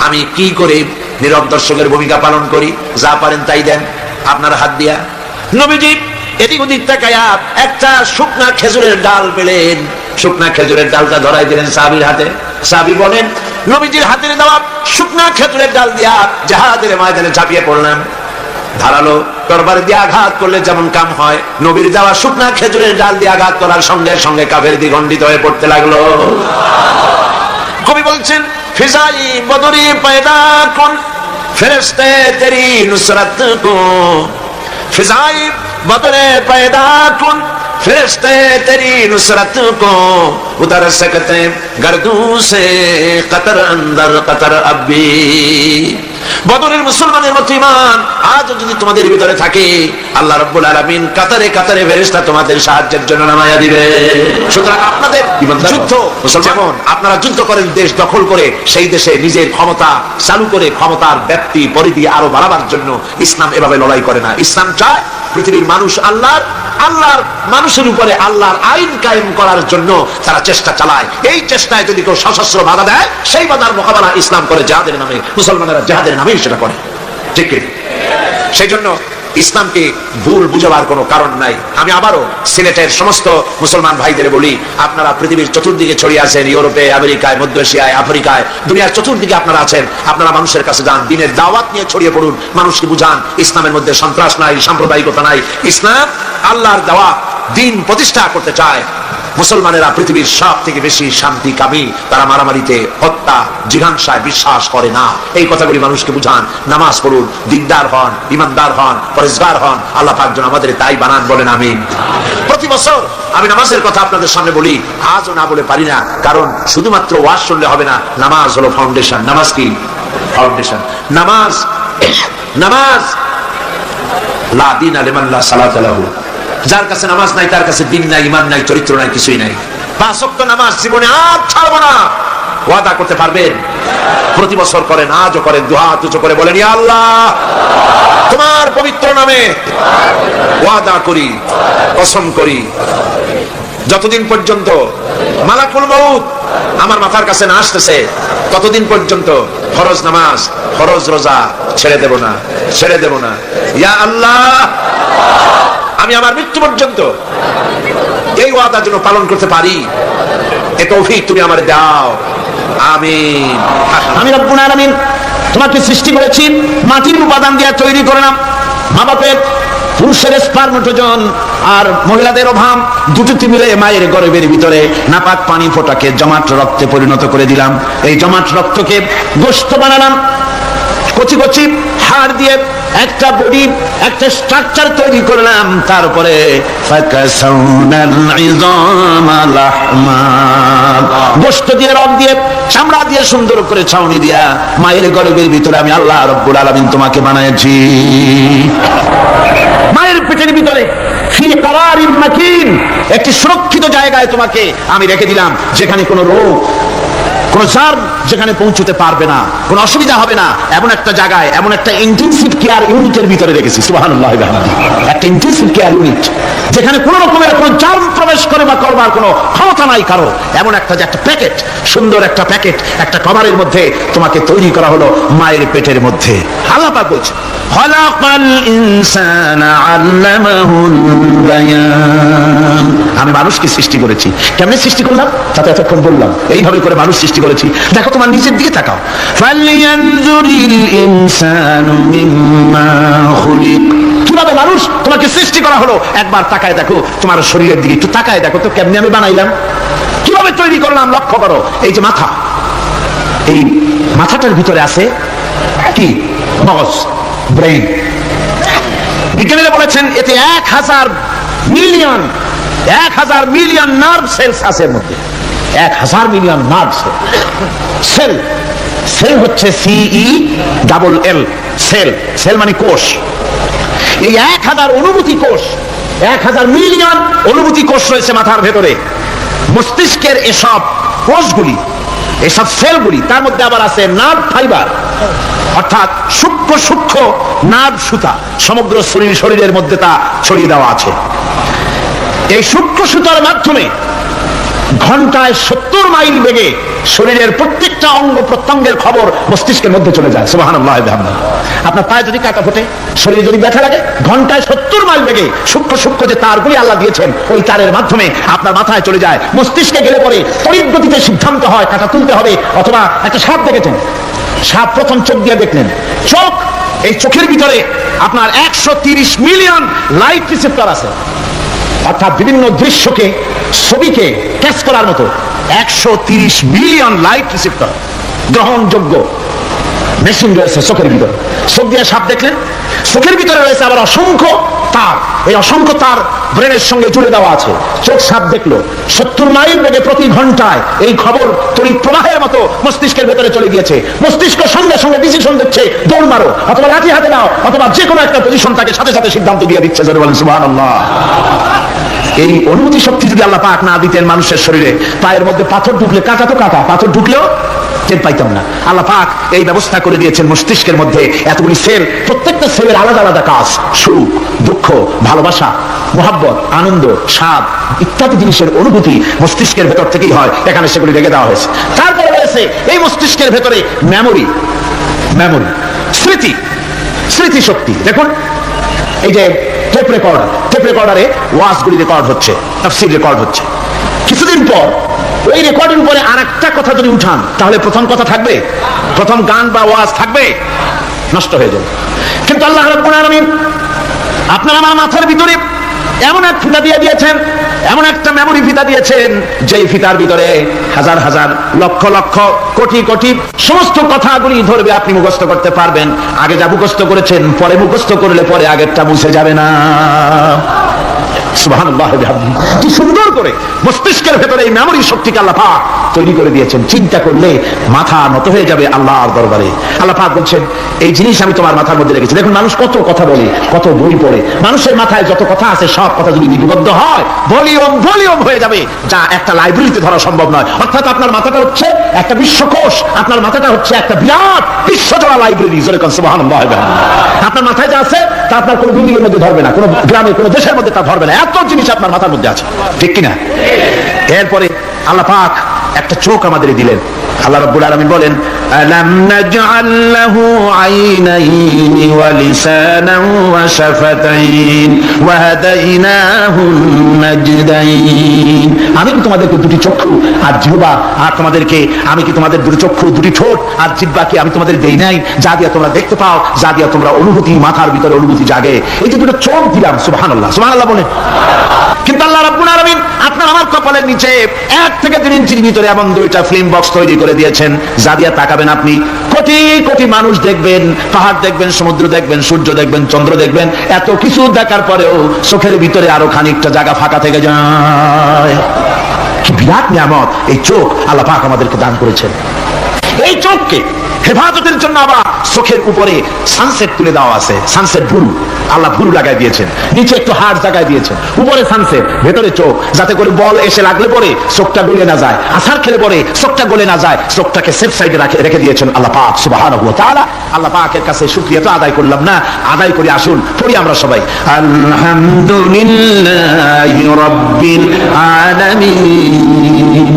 আমি কি করে নীরব দর্শকের ভূমিকা পালন করি, যা পারেন তাই দেন আপনার হাত দিয়া। নবীজি এদিক ওদিক তাকায়া একটা শুকনা খেজুরের ডাল পেলেন, শুকনা খেজুরের ডালটা ধরাই দিলেন সাহাবীর হাতে। সাহাবী বলেন, নবীজির হাতে দেওয়া শুকনা খেজুরের ডাল দিয়া জিহাদের ময়দানে ঝাঁপিয়ে পড়লাম। ধারালো তরবারি দিয়ে আঘাত করলে যেমন কাম হয়, নবীর দেওয়া শুকনা খেজুরের ডাল দিয়ে আঘাত করার সঙ্গে সঙ্গে কাফের দ্বিগণ্ডিত হয়ে পড়তে লাগলো। কবি বলছেন, ফিজাই বদরি পয়দা কুন ফেরেশতে তেরি নুসরত কো, ফিজাই বদরে পয়দা কুন ফেরেশতে তেরি নুসরত কো, উতর सकते गर्दू से कतर अंदर कतर अभी। বদরের মুসলমানের মতো ঈমান আজ যদি তোমাদের ভিতরে থাকে, আল্লাহ রাব্বুল আলামিন কাতারে কাতারে ফেরেশতা তোমাদের সাহায্যের জন্য নামায়া দিবে। সুতরাং আপনাদের যুদ্ধ, যেমন আপনারা যুদ্ধ করেন দেশ দখল করে, সেই দেশে নিজের ক্ষমতা চালু করে ক্ষমতার ব্যাপ্তি পরিধি আরো বাড়াবার জন্য ইসলাম এভাবে লড়াই করে না। ইসলাম চায় পৃথিবীর মানুষ আল্লাহর মানুষের উপরে আল্লাহর আইন কায়েম করার জন্য তারা চেষ্টা চালায়। এই চেষ্টায় যদি কেউ সশস্ত্র বাধা দেয়, সেই বাধার মোকাবেলা ইসলাম করে জিহাদের নামে, মুসলমানেরা জিহাদের নামেই সেটা করে। ঠিক কি? সেই জন্য ইসলামকে ভুল বুঝাবার কোনো কারণ নাই। আমি আবারও সিলেটের সমস্ত মুসলমান ভাইদের বলি, আপনারা পৃথিবীর চতুর্দিকে ছড়িয়ে আছেন, ইউরোপে, আমেরিকায়, মধ্য এশিয়ায়, আফ্রিকায়, দুনিয়ার চতুর্দিকে আপনারা আছেন। আপনারা মানুষের কাছে যান, দ্বীনের দাওয়াত নিয়ে ছড়িয়ে পড়ুন, মানুষকে বুঝান ইসলামের মধ্যে সন্ত্রাস নাই, সাম্প্রদায়িকতা নাই। ইসলাম আল্লাহর দেওয়া দ্বীন প্রতিষ্ঠা করতে চায়। মুসলমানেরা পৃথিবীর সব থেকে বেশি শান্তি কামী, তারা মারামারিতে, হত্যা, জিঘাংসায় বিশ্বাস করে না। এই কথাগুলি মানুষকে বুঝান, নামাজ পড়ুন, দিনদার হন, ইমানদার হন, পরেজগার হন। আল্লাহ পাক যেন আমাদের তাই বানান, বলেন আমিন। প্রতি বছর আমি নামাজের কথা আপনাদের সামনে বলি, আজও না বলে পারি না, কারণ শুধুমাত্র ওয়াজ শুনলে হবে না, নামাজ হলো ফাউন্ডেশন। নামাজ কি? ফাউন্ডেশন। নামাজ লা দীনা লিমান লা সালাতা লাহু, যার কাছে নামাজ নাই তার কাছে দিন নাই, ঈমান নাই, চরিত্র নাই, কিছুই নাই। 5 ওয়াক্ত নামাজ জীবনে আর ছাড়বো না, ওয়াদা করতে পারবেন? প্রতি বছর করেন, আজও করেন, দুহাত উঁচু করে বলেন, ইয়া আল্লাহ, তোমার পবিত্র নামে ওয়াদা করি, কসম করি, যতদিন পর্যন্ত মালাকুল মউত আমার মাথার কাছে না আসতেছে, ততদিন পর্যন্ত ফরজ নামাজ, ফরজ রোজা ছেড়ে দেব না, ছেড়ে দেব না। ইয়া আল্লাহ, আমি আমার মৃত্যু পর্যন্ত এই ওয়াদা যেন পালন করতে পারি, এ তৌফিক তুমি আমার দাও, আমিন। আমি রব্বুল আলামিন তোমাকে সৃষ্টি করেছি মাটির উপাদান দিয়ে তৈরি করলাম। মা বাপের পুরুষের স্পার্মটোজন আর মহিলাদের অভাব দুটোতে মিলে মায়ের গর্ভের ভিতরে নাপাক পানি ফোটাকে জমাট রক্তে পরিণত করে দিলাম। এই জমাট রক্তকে গোশত বানালাম, কচি কচি হাড় দিয়ে একটা বডি, একটা স্ট্রাকচার তৈরি করলাম। তারপরে গোশত দিয়ে, রক দিয়ে, চামড়া দিয়ে সুন্দর করে ছাউনি দিয়া মায়ের গর্ভের ভিতরে আমি আল্লাহ রব্বুল আলামিন তোমাকে বানাইছি। মায়ের পেটের ভিতরে ফি কারারিন মাকিন, একটি সুরক্ষিত জায়গায় তোমাকে আমি রেখে দিলাম, যেখানে কোনো রোগ, কোন জার্ম যেখানে পৌঁছতে পারবে না, কোন অসুবিধা হবে না, এমন একটা জায়গায়, এমন একটা ইন্টেনসিভ কেয়ার ইউনিটের ভিতরে রেখেছি। সুবহানাল্লাহ, একটা ইন্টেনসিভ কেয়ার ইউনিট যেখানে কোন রকমের কোন জার্ম প্রবেশ করে বা করবার কোনো ক্ষমতা নাই কারো, এমন একটা যে একটা প্যাকেট, সুন্দর একটা প্যাকেট, একটা কভারের মধ্যে তোমাকে তৈরি করা হলো মায়ের পেটের মধ্যে। আল্লাহ পাক বলছেন খালাকাল ইনসানা আল্লামাহুল বায়ান, আমি মানুষকে সৃষ্টি করেছি। কেমনে সৃষ্টি করলাম? তাতে এতক্ষণ বললাম, এইভাবে করে মানুষ সৃষ্টি করেছি। দেখো তোমার নিচের দিকে তাকাও, ফালইয়ানজুরিল ইনসানু মিম্মা খুলিক, কিভাবে মানুষ তোমাকে সৃষ্টি করা হলো। একবার তাকায় দেখো তোমার শরীরের দিকে, একটু তাকায় দেখো তো কেমনে আমি বানাইলাম, কিভাবে তৈরি করলাম। লক্ষ্য করো, এই যে মাথা, এই মাথাটার ভিতরে আছে কি? মগজ, ব্রেইন। বিজ্ঞানীরা বলেছেন এতে 1000 মিলিয়ন নার্ভ সেলস আছে এর মধ্যে। 1000 মিলিয়ন নার্ভ সেল। সেল হচ্ছে CELL, সেল। সেল মানে কোষ। এই 1000 অনুভূতি কোষ, 1000 মিলিয়ন অনুভূতি কোষ রয়েছে মাথার ভেতরে। মস্তিষ্কের এসব কোষগুলি, এসব সেলগুলি, তার মধ্যে আবার আছে নার্ভ ফাইবার, অর্থাৎ সূক্ষ্ম সূক্ষ্ম নার্ভ সুতা সমগ্র শরীরের মধ্যে তা ছড়িয়ে দেওয়া আছে। এই সূক্ষ্ম সুতার মাধ্যমে ঘন্টায় 70 মাইল বেগে শরীরের প্রত্যেকটা অঙ্গ প্রত্যঙ্গের খবর মস্তিষ্কের মধ্যে চলে যায়। সুবহানাল্লাহ। আপনার পায়ে যদি কাটা ফোটে, শরীরে যদি ব্যথা লাগে, ঘন্টায় 70 মাইল বেগে সূক্ষ্ম সূক্ষ্ম যে তারগুলি আল্লাহ দিয়েছেন, ওই তারের মাধ্যমে আপনার মাথায় চলে যায়। মস্তিষ্কে গেলে পরে তড়িৎ গতিতে সিদ্ধান্ত হয় কাটা তুলতে হবে। অথবা একটা সাপ দেখেছেন, সাপ প্রথম চোখ দিয়ে দেখলেন, চোখ, এই চোখের ভিতরে আপনার 130 মিলিয়ন লাইট রিসেপ্টর আছে, অর্থাৎ বিভিন্ন দৃশ্যকে, ছবিকে ক্যাচ করার মতো 130 মিলিয়ন লাইট রিসেপ্টর গ্রহণযোগ্য মেশিন রয়েছে চোখের ভিতরে। চোখ দিয়ে সাপ দেখলেন, চোখের ভিতরে রয়েছে আবার অসংখ্য তার। এই অসংখ্য তার ব্রেনের সঙ্গে জুড়ে দেওয়া আছে। চোখ সাপ দেখলো, 70 মাইল বেগে প্রতি ঘন্টায় এই খবর তড়িৎ প্রবাহের মতো মস্তিষ্কের ভেতরে চলে গিয়েছে। মস্তিষ্ক সঙ্গে সঙ্গে ডিসিশন দিচ্ছে, দৌড় মারো, অথবা লাঠি হাতে নাও, অথবা যে কোনো একটা পজিশন তাকে সাথে সাথে সিদ্ধান্ত দিয়ে দিচ্ছে। জোরে বলেন সুবহানাল্লাহ। এই অনুভূতি শক্তি যদি আল্লাহ পাক না দিতেন মানুষের শরীরে, পায়ের মধ্যে পাথর ঢুকলে, কাটা তো কাটা, পাথর ঢুকলেও টের পাইতাম না। আল্লাহ পাক এই ব্যবস্থা করে দিয়েছেন মস্তিষ্কের মধ্যে এতগুলি সেল, প্রত্যেকটা সেলের আলাদা আলাদা কাজ। সুখ, দুঃখ, ভালোবাসা, মোহাব্বত, আনন্দ, স্বাদ ইত্যাদি জিনিসের অনুভূতি মস্তিষ্কের ভেতর থেকেই হয়। এখানে সেগুলি রেখে দেওয়া হয়েছে। তারপরে রয়েছে এই মস্তিষ্কের ভেতরে মেমোরি, স্মৃতি, স্মৃতি শক্তি। দেখুন এই যে টেপ রেকর্ডার, টেপ রেকর্ডারে ওয়াজগুলি রেকর্ড হচ্ছে, তাফসীর রেকর্ড হচ্ছে। কিছুদিন পর ওই রেকর্ডের উপরে আরেকটা কথা যদি উঠান, তাহলে প্রথম কথা থাকবে? প্রথম গান বা ওয়াজ থাকবে? নষ্ট হয়ে যাবে। কিন্তু আল্লাহ রাব্বুল আলামিন আপনার আমার মাথার ভিতরে এমন এক ফিতা দিয়ে দিয়েছেন, এমন একটা মেমোরি ফিতা দিয়েছেন, যেই ফিতার ভিতরে হাজার হাজার, লক্ষ লক্ষ, কোটি কোটি সমস্ত কথাগুলি ধরবে, আপনি মুখস্থ করতে পারবেন। আগে যা মুখস্থ করেছেন, পরে মুখস্থ করলে পরে আগেরটা মুছে যাবে না। সুবহানাল্লাহ। কি সুন্দর করে মস্তিষ্কের ভেতরে এই মেমোরি শক্তিকে আল্লাহ পাক তৈরি করে দিয়েছেন। চিন্তা করলে মাথা নত হয়ে যাবে আল্লাহর দরবারে। আল্লাহ পাক বলছেন এই জিনিস আমি তোমার মাথার মধ্যে রেখেছি। দেখুন মানুষ কত কথা বলে, কত বই পড়ে, মানুষের মাথায় যত কথা আছে সব কথা যদি লিপিবদ্ধ হয়, ভলিউম হয়ে যাবে, যা একটা লাইব্রেরিতে ধরা সম্ভব নয়। অর্থাৎ আপনার মাথাটা হচ্ছে একটা বিশ্বকোষ, আপনার মাথাটা হচ্ছে একটা বিরাট বিশ্বজোড়া লাইব্রেরি। সুবহানাল্লাহ। আপনার মাথায় যা আছে তা আপনার কোনো বিল্ডিং এর মধ্যে ধরবে না, কোনো গ্রামে, কোনো দেশের মধ্যে তা ধরবে না। এত জিনিস আপনার মাথার মধ্যে আছে, ঠিক কিনা? এরপরে আল্লাহ পাক একটা চোখ আমাদের দিলেন। আল্লাহ রাব্বুল আলামিন বলেন, আলাম নাজআল লাহু আইনাইনি ওয়া লিসানান ওয়া শাফাতাইন ওয়া হাদাইনাহু নাজদাইন। আমি কি তোমাদেরকে দুটি চক্ষু আর জিহ্বা, আর তোমাদেরকে আমি কি তোমাদের দুটি চক্ষু, দুটি ঠোঁট আর জিহ্বাকে আমি তোমাদের দেই নাই, যা দিয়া তোমরা দেখতে পাও, যা দিয়া তোমরা অনুভূতি, মাথার ভিতরে অনুভূতি জাগে। এই যে দুটো চোখ দিলাম, সুবহানাল্লাহ, সুবহানাল্লাহ বলেন। কিন্তু আল্লাহ রাব্বুল আলামিন আপনার আমার কপালের নিচে 1 থেকে 3 ইঞ্চির ভিতরে এমন 2টা ফিল্ম বক্স তৈরি করে দিয়েছেন, যা দিয়া তাকাবেন আপনি কোটি কোটি মানুষ দেখবেন, পাহাড় দেখবেন, সমুদ্র দেখবেন, সূর্য দেখবেন, চন্দ্র দেখবেন। এত কিছু দেখার পরেও চোখের ভিতরে আরো খানিকটা জায়গা ফাঁকা থেকে যায়। কি বিরাট নিয়ামত এই চোখ আল্লাহ পাক আমাদেরকে দান করেছেন। এই চোখকে হেফাজতের জন্য আবার চোখের উপরে সানসেট তুলে দেওয়া আছে, সানসেট ভুরু, আল্লাহ ভুরু লাগাই দিয়েছেন, নিচে একটু হাড় জায়গায় দিয়েছেন, উপরে সানসেট, ভেতরে চোখ, যাতে করে বল এসে লাগলে পরে চোখটা গলে না যায়, আছাড় খেলে পরে চোখটা গলে না যায়, চোখটাকে সেফ সাইডে রেখে দিয়েছেন আল্লাহ পাক সুবহানাহু ওয়া তাআলা। আল্লাহ পাকের কাছে শুকরিয়া তো আদায় করলাম না, আদায় করি। আসুন পড়ি আমরা সবাই, আলহামদুলিল্লাহি রাব্বিল আলামিন।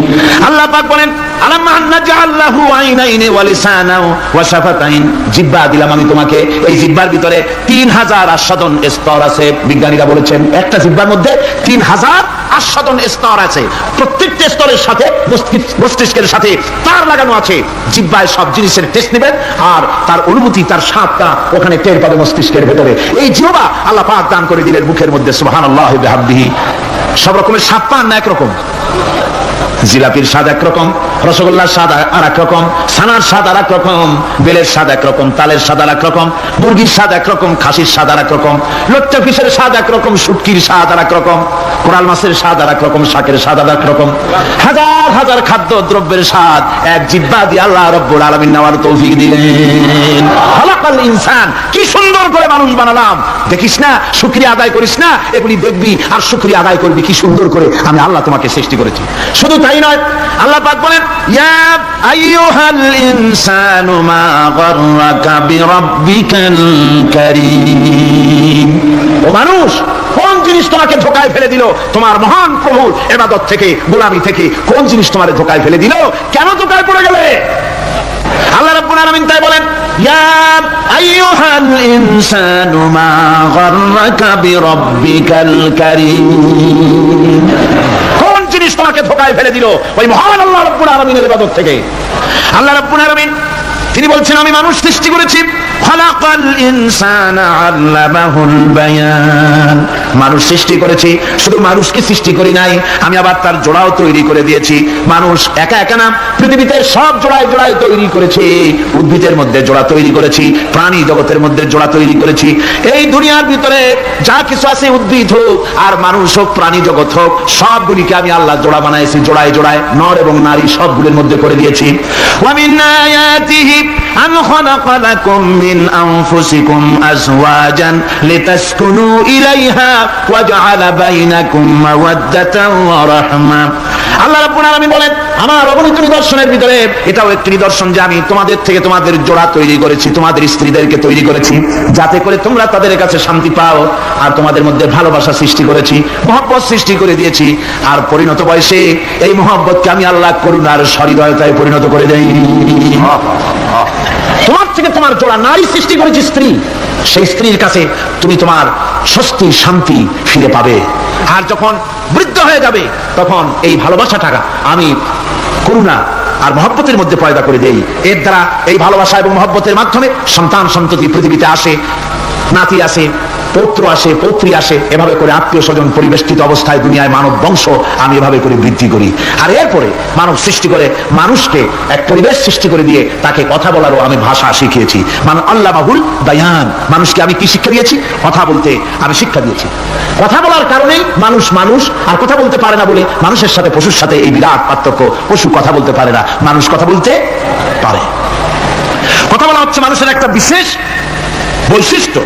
আল্লাহ পাক বলেন, আলাম নাজআল লাহু আইনাইনি ওয়া লিসানান ওয়া শাফাতাইন। জিহ্বা দিলাম আমি তোমাকে, এই জিহ্বার ভিতরে 3000 আস্বাদন স্তর আছে। বিজ্ঞানীরা বলেছেন একটা জিহ্বার মধ্যে 3000 আস্বাদন স্তর আছে। প্রত্যেকটা স্তরের সাথে মস্তিষ্কের সাথে তার লাগানো আছে। জিহ্বায় সব জিনিসের টেস্ট নেবেন, আর তার অনুভূতি, তার স্বাদটা ওখানে টের পাবে মস্তিষ্কের ভেতরে। এই জিহ্বা আল্লাহ পাক দান করে দিলেন মুখের মধ্যে, সুবহানাল্লাহি ওয়া বিহামদিহি। সব রকমের স্বাদ পান না একরকম, জিলাপির স্বাদ একরকম, রসগোল্লার স্বাদ আর এক রকম, ছানার স্বাদ আর এক রকম, বেলের স্বাদ একরকম, তালের স্বাদ আর এক রকম, মুরগির স্বাদ একরকম, খাসির স্বাদ আর এক রকম, লট্টা ফিশের স্বাদ একরকম, শুটকির স্বাদ আর এক রকম, কোরাল মাছের স্বাদ আর এক রকম, শাকের স্বাদ আর এক রকম। হাজার হাজার খাদ্য দ্রব্যের স্বাদ এক জিহ্বা দিয়ে আল্লাহ রাব্বুল আলামিন নেওয়ার তৌফিক দিলেন। খালাকাল ইনসান, কি সুন্দর করে মানুষ বানালাম। দেখিস না, শুকরিয়া আদায় করিস না, এগুলি দেখবি আর শুকরিয়া আদায় করবি, কি সুন্দর করে আমি আল্লাহ তোমাকে সৃষ্টি করেছি। শুধু তাই নয়, আল্লাহ পাক বলেন, ইয়া আইয়ুহাল ইনসানু মা গাররাকা বিরাব্বিকাল কারীম। ও মানুষ, কোন জিনিস তোমাকে ধোঁকায় ফেলে দিল তোমার মহান প্রভুর ইবাদত থেকে, গোলামি থেকে? কোন জিনিস তোমারে ধোঁকায় ফেলে দিল? কেন ধোঁকায় পড়ে গেলে? আল্লাহ রাব্বুল আলামিন তাই বলেন, ইয়া আইয়ুহাল ইনসানু মা গাররাকা বিরাব্বিকাল কারীম। কোন জিনিস তোমাকে ধোঁকায় ফেলে দিল ওই মহান আল্লাহ রাব্বুল আলামিনের ইবাদত থেকে? আল্লাহ রাব্বুল আলামিন তিনি বলছেন, আমি মানুষ সৃষ্টি করেছি, খালাকাল ইনসানা আল্লামাহুল বায়ান। মানুষ সৃষ্টি করেছি, শুধু মানুষকে সৃষ্টি করি নাই, আমি আবার তার জোড়াও তৈরি করে দিয়েছি। মানুষ একা একা না, পৃথিবীতে সব জোড়ায় জোড়ায় তৈরি করেছি। উদ্ভিদের মধ্যে জোড়া তৈরি করেছি, প্রাণী জগতের মধ্যে জোড়া তৈরি করেছি। এই দুনিয়ার ভিতরে যা কিছু আছে, উদ্ভিদ হোক আর মানুষ হোক, প্রাণী জগৎ হোক, সবগুলিকে আমি আল্লাহ জোড়া বানাইছি, জোড়ায় জোড়ায়, নর এবং নারী সবগুলোর মধ্যে করে দিয়েছি। ওয়া মিন আয়াতিহি আন খালাকা লাকুম মিন আনফুসিকুম আজওয়াজান লিতাসকুনু ইলাইহা ওয়া জাআলা বাইনাকুম মাওয়াদ্দাতান ওয়া রাহমা। আল্লাহ রাব্বুল আলামিন বলেন, আমার অগণিত নিদর্শনের ভিতরে এটাও একটি নিদর্শন যে আমি তোমাদের থেকে তোমাদের জোড়া তৈরি করেছি, তোমাদের স্ত্রীদেরকে তৈরি করেছি, যাতে করে তোমরা তাদের কাছে শান্তি পাও। আর তোমাদের মধ্যে ভালোবাসা সৃষ্টি করেছি, মহব্বত সৃষ্টি করে দিয়েছি। আর পরিণত বয়সে এই মহব্বতকে আমি আল্লাহ করুণার সহৃদয়তায় পরিণত করে দেই। তোমার থেকে তোমার জোড়া নারী সৃষ্টি করেছি, স্ত্রী। সেই স্ত্রীর কাছে তুমি তোমার স্বস্তি, শান্তি ফিরে পাবে। আর যখন বৃদ্ধ হয়ে যাবে, তখন এই ভালোবাসাটা আমি করুণা আর মহব্বতের মধ্যে পয়দা করে দেই। এর দ্বারা এই ভালোবাসা এবং মহব্বতের মাধ্যমে সন্তান সন্ততি পৃথিবীতে আসে, নাতি আসে, পৌত্র আসে, পৌত্রী আসে। এভাবে করে আত্মীয় স্বজন পরিবেষ্টিত অবস্থায় দুনিয়ায় মানব বংশ আমি এভাবে করে বৃদ্ধি করি। আর এরপরে মানব সৃষ্টি করে মানুষকে এক পরিবেশ সৃষ্টি করে দিয়ে তাকে কথা বলারও আমি ভাষা শিখিয়েছি। আল্লামাহুল বায়ান, মানুষকে আমি কি শিক্ষা দিয়েছি? কথা বলতে আমি শিক্ষা দিয়েছি। কথা বলার কারণেই মানুষ মানুষ, আর কথা বলতে পারে না বলে মানুষের সাথে পশুর সাথে এই বিরাট পার্থক্য। পশু কথা বলতে পারে না, মানুষ কথা বলতে পারে। কথা বলা হচ্ছে মানুষের একটা বিশেষ বৈশিষ্ট্য।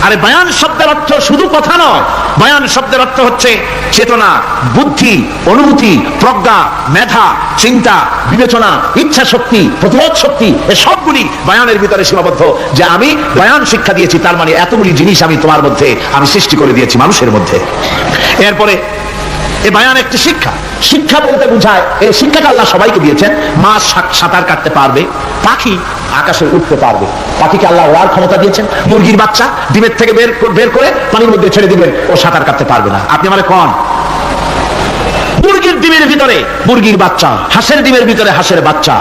আরে বায়ান শব্দের অর্থ শুধু কথা নয়, বায়ান শব্দের অর্থ হচ্ছে চেতনা, বুদ্ধি, অনুভূতি, প্রজ্ঞা, মেধা, চিন্তা, বিবেচনা, ইচ্ছা শক্তি, প্রতিরোধ শক্তি, এ সবগুলি বায়ানের ভিতরে সীমাবদ্ধ। যে আমি বায়ান শিক্ষা দিয়েছি, তার মানে এতগুলি জিনিস আমি তোমার মধ্যে আমি সৃষ্টি করে দিয়েছি মানুষের মধ্যে। এরপরে এ বায়ান একটি শিক্ষা। শিক্ষা বলতে বোঝায়, এই শিক্ষাটা আল্লাহ সবাইকে দিয়েছেন। মাছ সাঁতার কাটতে পারবে, পাখি আকাশে উঠতে পারবে, পাখিকে আল্লাহ ওড়ার ক্ষমতা দিয়েছেন। মুরগির বাচ্চা ডিমের থেকে বের করে পানির মধ্যে ছেড়ে দিবেন, ও সাঁতার কাটতে পারবে না। আপনি মানে কোন মুরগির ডিমের ভিতরে মুরগির বাচ্চা, হাঁসের ডিমের ভিতরে হাঁসের বাচ্চা,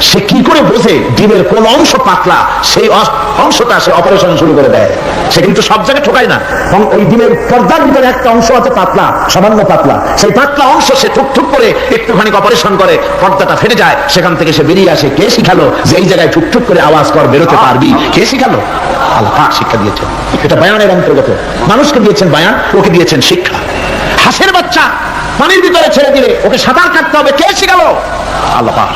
সে কি করে বোঝে ডিমের কোন অংশ পাতলা, সেই অংশটা সে অপারেশন শুরু করে দেয়। সে কিন্তু সব জায়গায় ঠোকায় না। ওই ডিমের পর্দার ভিতরে একটা অংশ আছে পাতলা, সামান্য পাতলা, সেই পাতলা অংশ সে ঠুকঠুক করে একটুখানি অপারেশন করে, পর্দাটা ফেটে যায়, সেখান থেকে সে বেরিয়ে আসে। কে শিখালো যে এই জায়গায় ঠুকঠুক করে আওয়াজ কর, বেরোতে পারবি? কে শিখালো? আল্লাহ পাক শিক্ষা দিয়েছেন। এটা বায়ানের অন্তর্গত। মানুষকে দিয়েছেন বায়ান, ওকে দিয়েছেন শিক্ষা। হাঁসের বাচ্চা পানির ভিতরে ছেড়ে দিলে ওকে সাঁতার কাটতে হবে, কে শিখালো? আল্লাহ পাক।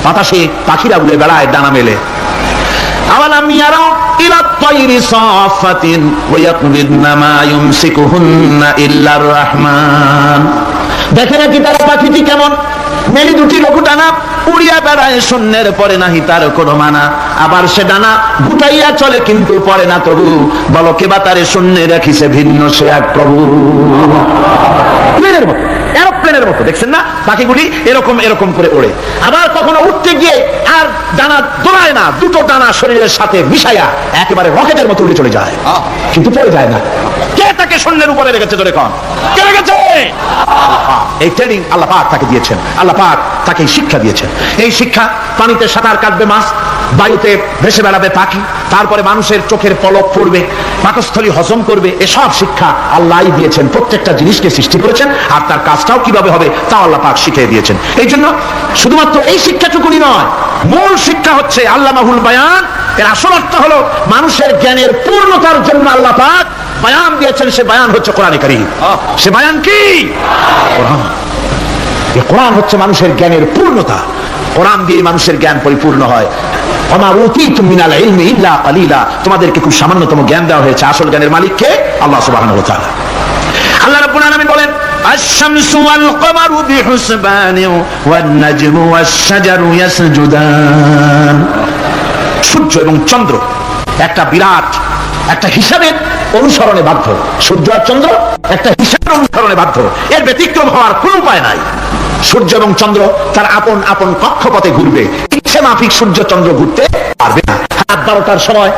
বাতাসে পাখিরা উড়ে বেড়ায় ডানা মেলে। আওয়ালাম ইয়ারাউ ইলা তায়রি সাফাতিন ওয়া ইয়াকবিদনা মা ইউমসিকুহুন্না ইল্লার রাহমান। দেখে নাকি তারা পাখিটি কেমন, মেলি দুটি লঘু ডানা উড়িয়া বেড়ায়, শূন্যের পরে নাহি তার কোনো মানা। আবার সে ডানা গুটাইয়া চলে কিন্তু পরে না তবু, বলো কে বা তারে শূন্যে রাখিছে ভিন্ন সে এক প্রভু। প্লেনের মতো, এরোপ্লেনের মতো, দেখছেন না পাখিগুলি এরকম এরকম করে ওড়ে। আবার কখনো উঠতে গিয়ে আর ডানা দোলায় না, দুটো ডানা শরীরের সাথে মিশাইয়া একেবারে রকেটের মতো উড়ে চলে যায়, কিন্তু পড়ে যায় না। কে তাকে শূন্যের উপরে রেখেছে? ধরে কন কে রেখেছে? এই ট্রেনিং আল্লাহ পাক তাকে দিয়েছেন, আল্লাহ পাক তাকে শিক্ষা দিয়েছেন। এই শিক্ষা, পানিতে সাঁতার কাটবে মাছ, বায়ুতে ভেসে বেড়াবে পাখি, তারপরে মানুষের চোখের পলক পড়বে, পাকস্থলী হজম করবে, এসব শিক্ষা আল্লাহই দিয়েছেন। প্রত্যেকটা জিনিসকে সৃষ্টি করেছেন, আর তার কাজটাও কিভাবে হবে তাও আল্লাহ পাক শিখিয়ে দিয়েছেন। এই জন্য শুধুমাত্র এই শিক্ষাটুকুনি নয়, মূল শিক্ষা হচ্ছে আল্লামাহুল বায়ান। এর আসল অর্থ হলো মানুষের জ্ঞানের পূর্ণতার জন্য আল্লাহ পাক বায়ান দিয়েছেন। সে বায়ান হচ্ছে কোরআনে কারীম। সে বায়ান কি? কোরআন। এই কোরআন হচ্ছে মানুষের জ্ঞানের পূর্ণতা। কোরআন দিয়ে মানুষের জ্ঞান পরিপূর্ণ হয়। ওমা উতীতুম মিনাল ইলমি ইল্লা কালিলা। তোমাদেরকে খুব সামান্যতম জ্ঞান দেওয়া হয়েছে। আসল জ্ঞানের মালিক কে? আল্লাহ সুবহানাহু ওয়া তাআলা। আল্লাহ রাব্বুল আলামিন বলেন, আশ-শামসু ওয়াল কমারু বিহুসবানিন ওয়ান নাজমু ওয়াশ-শাজারু ইয়াসজুদান। সূর্য এবং চন্দ্র একটা বিরাট একটা হিসাবের অনুসরণে বাধ্য। সূর্য আর চন্দ্র একটা হিসাবের অনুসরণে বাধ্য, এর ব্যতিক্রম হওয়ার কোনো উপায় নাই। সূর্য এবং চন্দ্র তার আপন আপন কক্ষপথে ঘুরবে, ইচ্ছে মাফিক সূর্য চন্দ্র ঘুরতে পারবে না। রাত 12টার সময়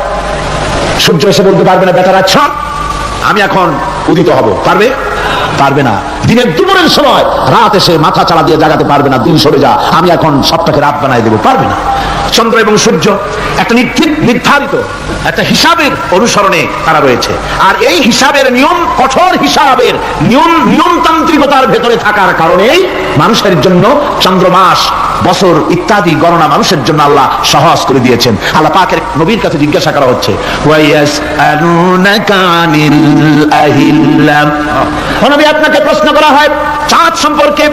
সূর্য এসে বলতে পারবে না, বেটা রাত আমি এখন উদিত হব, পারবে? পারবে না। দিনের দুপুরের সময় রাত এসে মাথা চালা দিয়ে জাগাতে পারবে না, দিন সরে যা আমি এখন সবটাকে রাত বানাই দেবো, পারবে না। চন্দ্র এবং সূর্য একটা নির্ধারিত একটা হিসাবের অনুসরণে তারা রয়েছে, আর এই হিসাবের নিয়ম, কঠোর হিসাবের নিয়মতান্ত্রিকতার ভেতরে থাকার কারণেই মানুষের জন্য চন্দ্র, মাস, বছর ইত্যাদি গণনা মানুষের জন্য আল্লাহ সহজ করে দিয়েছেন। আল্লাহ পাকের নবীর কাছে জিজ্ঞাসা করা হচ্ছে, নবী আপনাকে প্রশ্ন করা হয় চাঁদ সম্পর্কে।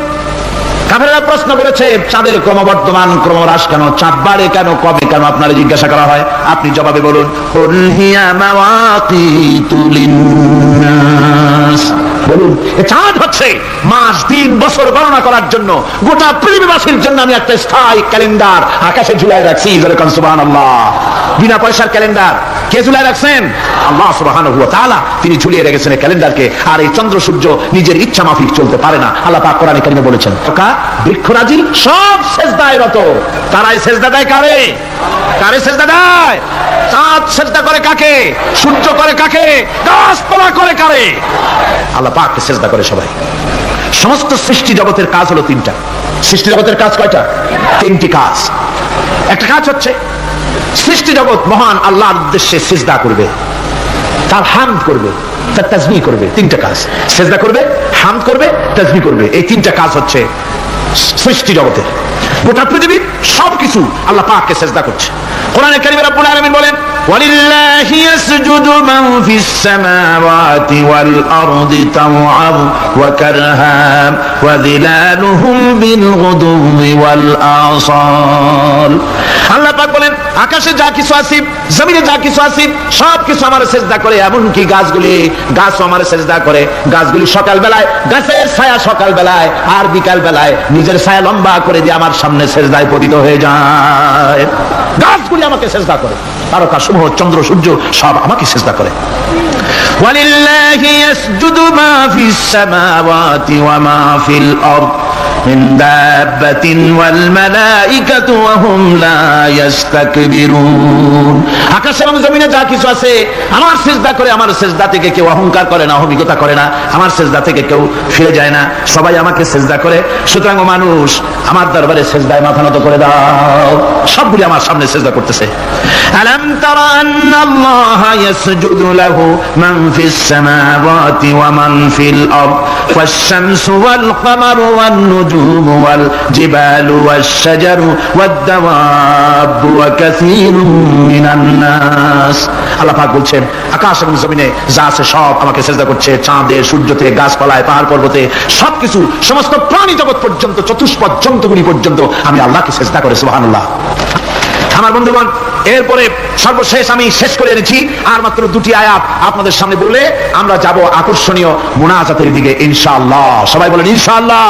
কাফেররা প্রশ্ন করেছে চাঁদের ক্রমবর্ধমান ক্রমহ্রাস কেন, চাঁদ বাড়ে কেন, কবে কেন, আপনারা জিজ্ঞাসা করা হয়, আপনি জবাবে বলুন, কুল হিয়া মাওয়াকিতু লিন্নাস। বলুন চাঁদ হচ্ছে মাস, দিন, বছর গণনা করার জন্য, গোটা পৃথিবীবাসীর জন্য আমি একটা স্থায়ী ক্যালেন্ডার আকাশে ঝুলাই রাখছি। সুবহানাল্লাহ। বিনা পয়সার ক্যালেন্ডার কে ঝুলাই রাখছেন? আল্লাহ সুবহানাহু ওয়া তাআলা। তিনি ঝুলিয়ে রেখেছেন এই ক্যালেন্ডারকে। আর এই চন্দ্র সূর্য নিজের ইচ্ছা মাফিক চলতে পারে না। আল্লাহ পাক কোরআনে কারিমে বলেছেন, বৃক্ষরাজি সব সেজদায় রত। তারাই সেজদা দেয় কারে? কারে সেজদা দেয়? চাঁদ সেজদা করে কাকে? সূর্য করে কাকে? গাছপালা করে কারে? আল্লাহ পাককে সেজদা করে সবাই। সমস্ত সৃষ্টি জগতের কাজ হলো তিনটা। সৃষ্টি জগতের কাজ কয়টা? তিনটি কাজ। একটা কাজ হচ্ছে সৃষ্টি জগৎ মহান আল্লাহর উদ্দেশ্যে সিজদা করবে, তার হামদ করবে, তার তাসবিহ করবে। তিনটা কাজ, সিজদা করবে, হামদ করবে, তাসবিহ করবে। এই তিনটা কাজ হচ্ছে সৃষ্টি জগতের। গোটা পৃথিবীর সবকিছু আল্লাহ পাককে সিজদা করছে। কোরআনে কারীমে রব্বুল আলামিন বলেন, ওয়ালিল্লাহি ইয়াসজুদু মান ফিস সামাওয়াতি ওয়াল আরদি তাওআন ওয়া কারহান ওয়া যিলালুহুম বিল গুদুওয়ি ওয়াল আসাল। আল্লাহ পাক বলেন, আকাশে যা কিছু আছে, জমিনে যা কিছু আছে, সব কিছু আমার সিজদা করে। এমনকি গাছগুলি, গাছও আমার সিজদা করে। গাছগুলি সকাল বেলায়, গাছের ছায়া সকাল বেলায়, আর বিকাল বেলায় নিজের ছায়া লম্বা করে দিয়ে আমার সামনে সিজদায় পতিত হয়ে যায়। গাছগুলি আমাকে সিজদা করে, তারকা সমূহ, চন্দ্র, সূর্য সব আমাকে সিজদা করে। ওয়ালিল্লাহি ইয়াসজুদু মা ফিস সামাওয়াতি ওয়া মা ফিল আরদ মিন দাব্বাতিন ওয়াল মালাইকাতু ওয়া হুম লা ইস্তাকবিরুন। আকাশে এবং জমিনে যা কিছু আছে আমার সিজদা করে, আমার সিজদা থেকে কেউ অহংকার করে না, অহমিকতা করে না, আমার সিজদা থেকে কেউ ফিরে যায় না, সবাই আমাকে সিজদা করে। সুতরাং ও মানুষ, আমার দরবারে সিজদায় মাথা নত করে দাও। সবগুলি আমার সামনে সিজদা করতেছে। আলাম তারা আন্নাল্লাহা ইয়াসজুদু লাহু মান ফিস সামাওয়াতি ওয়া মান ফিল আরদ ওয়াশ শামসু ওয়াল কামারু ওয়ান নুজুমু ওয়াল জিবালু ওয়াশ শাজারু ওয়াদ দাওয়াবু ওয়া কাসীরুম মিনান নাস। আল্লাহ পাক বলছেন, আকাশ এবং জমিনে যা আছে সব আমাকে সিজদা করছে। চাঁদে, সূর্যতে, গাছপালায়, পাহাড় পর্বতে, সবকিছু, সমস্ত প্রাণী জগৎ পর্যন্ত, চতুষ্পদ জন্তুগুলি পর্যন্ত আমি আল্লাহকে সিজদা করে। সুবহানাল্লাহ। আমার বন্ধুগণ, এরপরে সর্বশেষ আমি শেষ করে এনেছি আর মাত্র দুটি আয়াত আপনাদের সামনে বলে আমরা যাব আকর্ষণীয় মুনাজাতের দিকে ইনশাআল্লাহ। সবাই বলেন ইনশাআল্লাহ।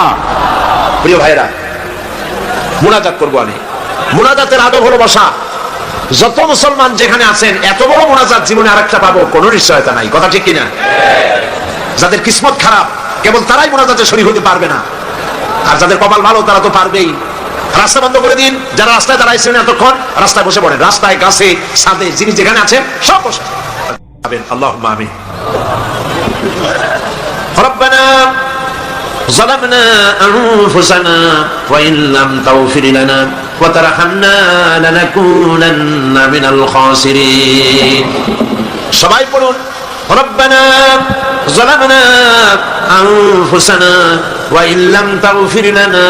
প্রিয় ভাইরা, মুনাজাত করবো আমি। মুনাজাতের আদব হলো বসা। যত মুসলমান যেখানে আছেন, এত বড় মুনাজাত জীবনে আরেকটা পাবো কোনো নিশ্চয়তা নাই। কথা ঠিক কিনা? যাদের কিসমত খারাপ কেবল তারাই মুনাজাতে শরীক হতে পারবে না, আর যাদের কপাল ভালো তারা তো পারবেই। রাস্তা বন্ধ করে দিন, যারা রাস্তায় দাঁড়াইছেন এতক্ষণ রাস্তায় বসে পড়েন, রাস্তায়, গাছে, ছাদে, যিনি যেখানে আছেন সব বসে আল্লাহুম্মা আমিন। রব্বানা ظلمنا أنفسنا وإن لم تغفر لنا وترحمنا لنكونن من الخاسرين। সবাই পড়ুন, ربنا ظلمنا أنفسنا وإن لم تغفر لنا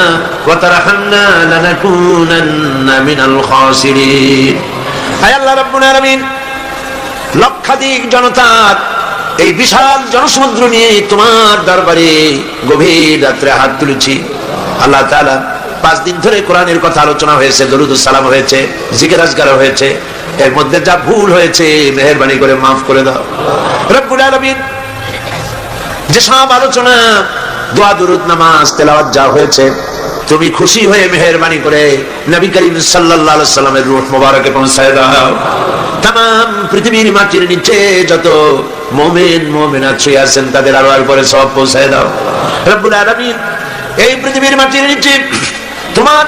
وترحمنا لنكونن من الخاسرين। হায় আল্লাহ রাব্বুল আলামিন, লক্ষাধিক জনতার এই বিশাল জনসমুদ্র নিয়ে তোমার দরবারে গভীর রাত্রে হাত তুলেছি। আল্লাহ তাআলা 5 দিন ধরে কোরআনের কথা আলোচনা হয়েছে, দরুদ ও সালাম হয়েছে, জিকির আজকার হয়েছে। এর মধ্যে যা ভুল হয়েছে মেহেরবানি করে মাফ করে দাও রব্বুল আলামিন। যে সব আলোচনা, দোয়া, দরুদ, নামাজ, তেলাওয়াত যা হয়েছে, তুমি খুশি হয়ে মেহেরবানি করে নবী করিম সাল্লাল্লাহু আলাইহি সাল্লামের রূহ মুবারকে পৌঁছায় দাও। तमाम পৃথিবীর মাটির নিচে যত মুমিন মুমিনাত শুয়ে আছেন তাদের আরওয়ার পরে সব পৌঁছায় দাও রব্বুল আলামিন। এই পৃথিবীর মাটির নিচে তোমার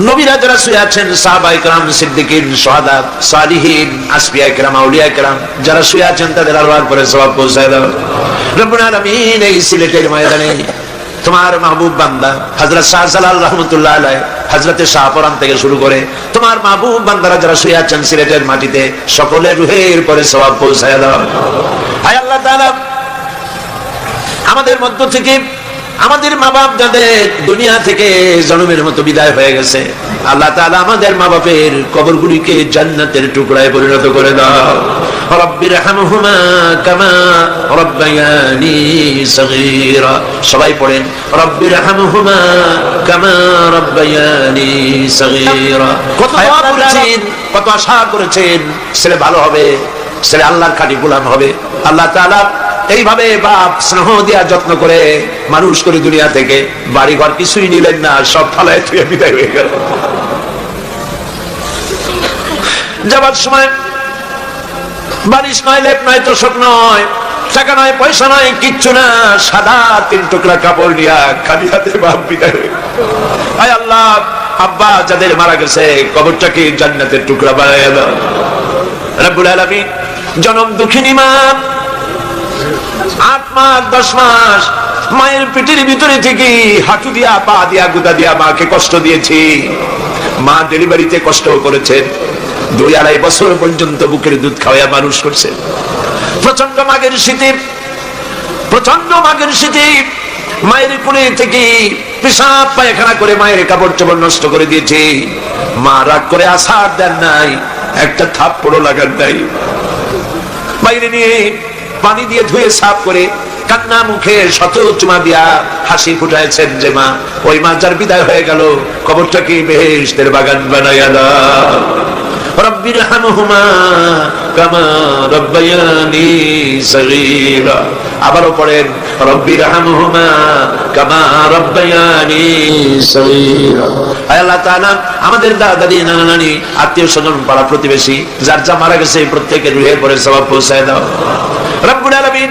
নবীরা যারা শুয়ে আছেন, সাহাবায়ে কেরাম, সিদ্দিকিন, শুহাদা, সালিহিন, আসফিয়া কেরাম, আউলিয়া কেরাম যারা শুয়ে আছেন তাদের আরওয়ার পরে সব পৌঁছায় দাও রব্বুল আলামিন। এই সিলেটের ময়দানে তোমার মাহবুব বান্দা হযরত শাহজালাল রাহমাতুল্লাহ আলাইহি, হযরত শাহপরান থেকে শুরু করে তোমার মাহবুব বান্দারা যারা শুয়ে আছেন সিলেটের মাটিতে, সকলের রুহের পরে সওয়াব পৌঁছায় দাও। হায় আল্লাহ তাআলা, আমাদের মধ্য থেকে আমাদের মা বাপ যাদের দুনিয়া থেকে জন্মের মতো বিদায় হয়ে গেছে, আল্লাহ তাআলা আমাদের মা বাপের কবরগুলিকে জান্নাতের টুকরায় পরিণত করে দাও। রব্বিরহামহুমা কামা রব্বায়ানি সগীরা। সবাই পড়েন, রব্বিরহামহুমা কামা রব্বায়ানি সগীরা। কত দোয়া করেছেন, কত আশা করেছেন ছেলে ভালো হবে, ছেলে আল্লাহর খাঁটি গোলাম হবে। আল্লাহ তাআলা এইভাবে বাপ স্নেহ দিয়া যত্ন করে মানুষ করে দুনিয়া থেকে বাড়ি ঘর কিছুই নিলেন না, সব ফালায় থুয়ে বিদায় হয়ে গেল। যাবার সময় বারিশ নয়, লেপ নয়, তোষক নয়, টাকা নয়, পয়সা নয়, কিচ্ছু না, সাদা 3 টুকরা কাপড় নিয়া খালি হাতে বাপ বিদায় হয়ে গেল। আয় আল্লাহ, আব্বা যাদের মারা গেছে কবরটাকে জান্নাতের টুকরা বানায় দাও রব্বুল আলামিন। জনম দুঃখিনী মা 8 মাস 10 মাস মায়ের পেটের ভিতরে থেকে হাঁটু দিয়া, পা দিয়া, গুদা দিয়া মাকে কষ্ট দিয়েছি। মা ডেলিভারিতে কষ্ট করেছেন, 2-2.5 বছর পর্যন্ত বুকের দুধ খাওয়া মানুষ করছেন। প্রচন্ড মাগের শীতে, প্রচন্ড মাগের শীতে মায়ের কোলে থেকে পেশাব পায়খানা করে মায়ের কাপড় চোপড় নষ্ট করে দিয়েছে। মা রাগ করে আছাড় দেন নাই, একটা থাপ্পড়ও লাগান নাই। বাইরে নিয়ে পানি দিয়ে ধুয়ে সাফ করে কান্না মুখে শত চুমা দিয়া হাসি ফুটাইছেন যে মা, ওই মা যার বিদায় হয়ে গেল কবরটাকে বেহেশতের বাগান বানাইয়া দাও। রব্বিরহামহুমা কামা রব্বায়ানি সগীরা। আবারও পড়েন, রব্বিরহামহুমা কামা রব্বায়ানি সগীরা। আয় আল্লাহ তাআলা, আমাদের দাদা, নানা, নানি, আত্মীয় স্বজন, পাড়া প্রতিবেশী যার যা মারা গেছে প্রত্যেকের রুহের পরে সওয়াব পৌঁছায় দাও রব্বুল আলামিন।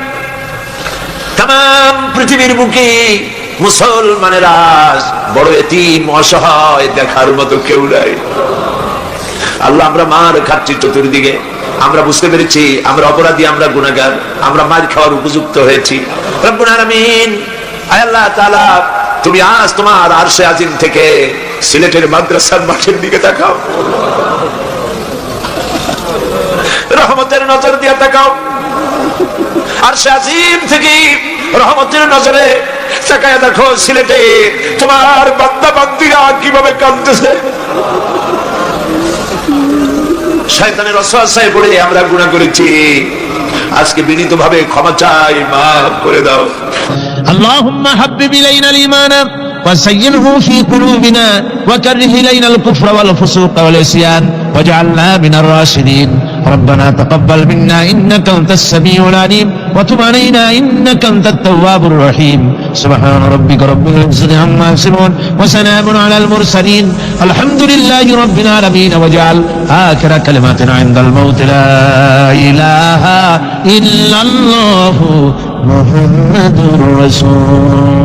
तमाम পৃথিবীর বুকে মুসলমানের আজ বড় এতিম অসহায়, দেখার মতো কেউ নাই। আল্লাহ আমরা মার খাচ্ছি চতুর্দিকে, আমরা বুঝতে পেরেছি আমরা অপরাধী, আমরা গুনাহগার, আমরা মার খাওয়ার উপযুক্ত হয়েছি। রব্বুল আলামিন, আয় আল্লাহ তাআলা, তুমি আজ তোমার আরশে আজিম থেকে সিলেটের মাদ্রাসার মাঠের দিকে তাকাও, রহমতের নজর দিয়ে তাকাও। আরশে আজিম থেকে রহমতের নজরে তাকায় দেখো সিলেটে তোমার বান্দা বান্দীরা কিভাবে কাঁদতেছে। শয়তানের ওয়াসওয়াসায় পড়ে আমরা গুনাহ করেছি, আজকে বিনীতভাবে ক্ষমা চাই, মাফ করে দাও। আল্লাহুম্মা হাব্বিব ইলাইনা আল-ঈমান وزينه في قلوبنا وكره إلينا الكفر والفسوق والعصيان واجعلنا من الراشدين ربنا تقبل منا إنك أنت السميع العليم وتب علينا إنك أنت التواب الرحيم سبحان ربك رب العزة عما يصفون وسلام على المرسلين الحمد لله رب العالمين واجعل آخر كلماتنا عند الموت لا إله إلا الله محمد رسول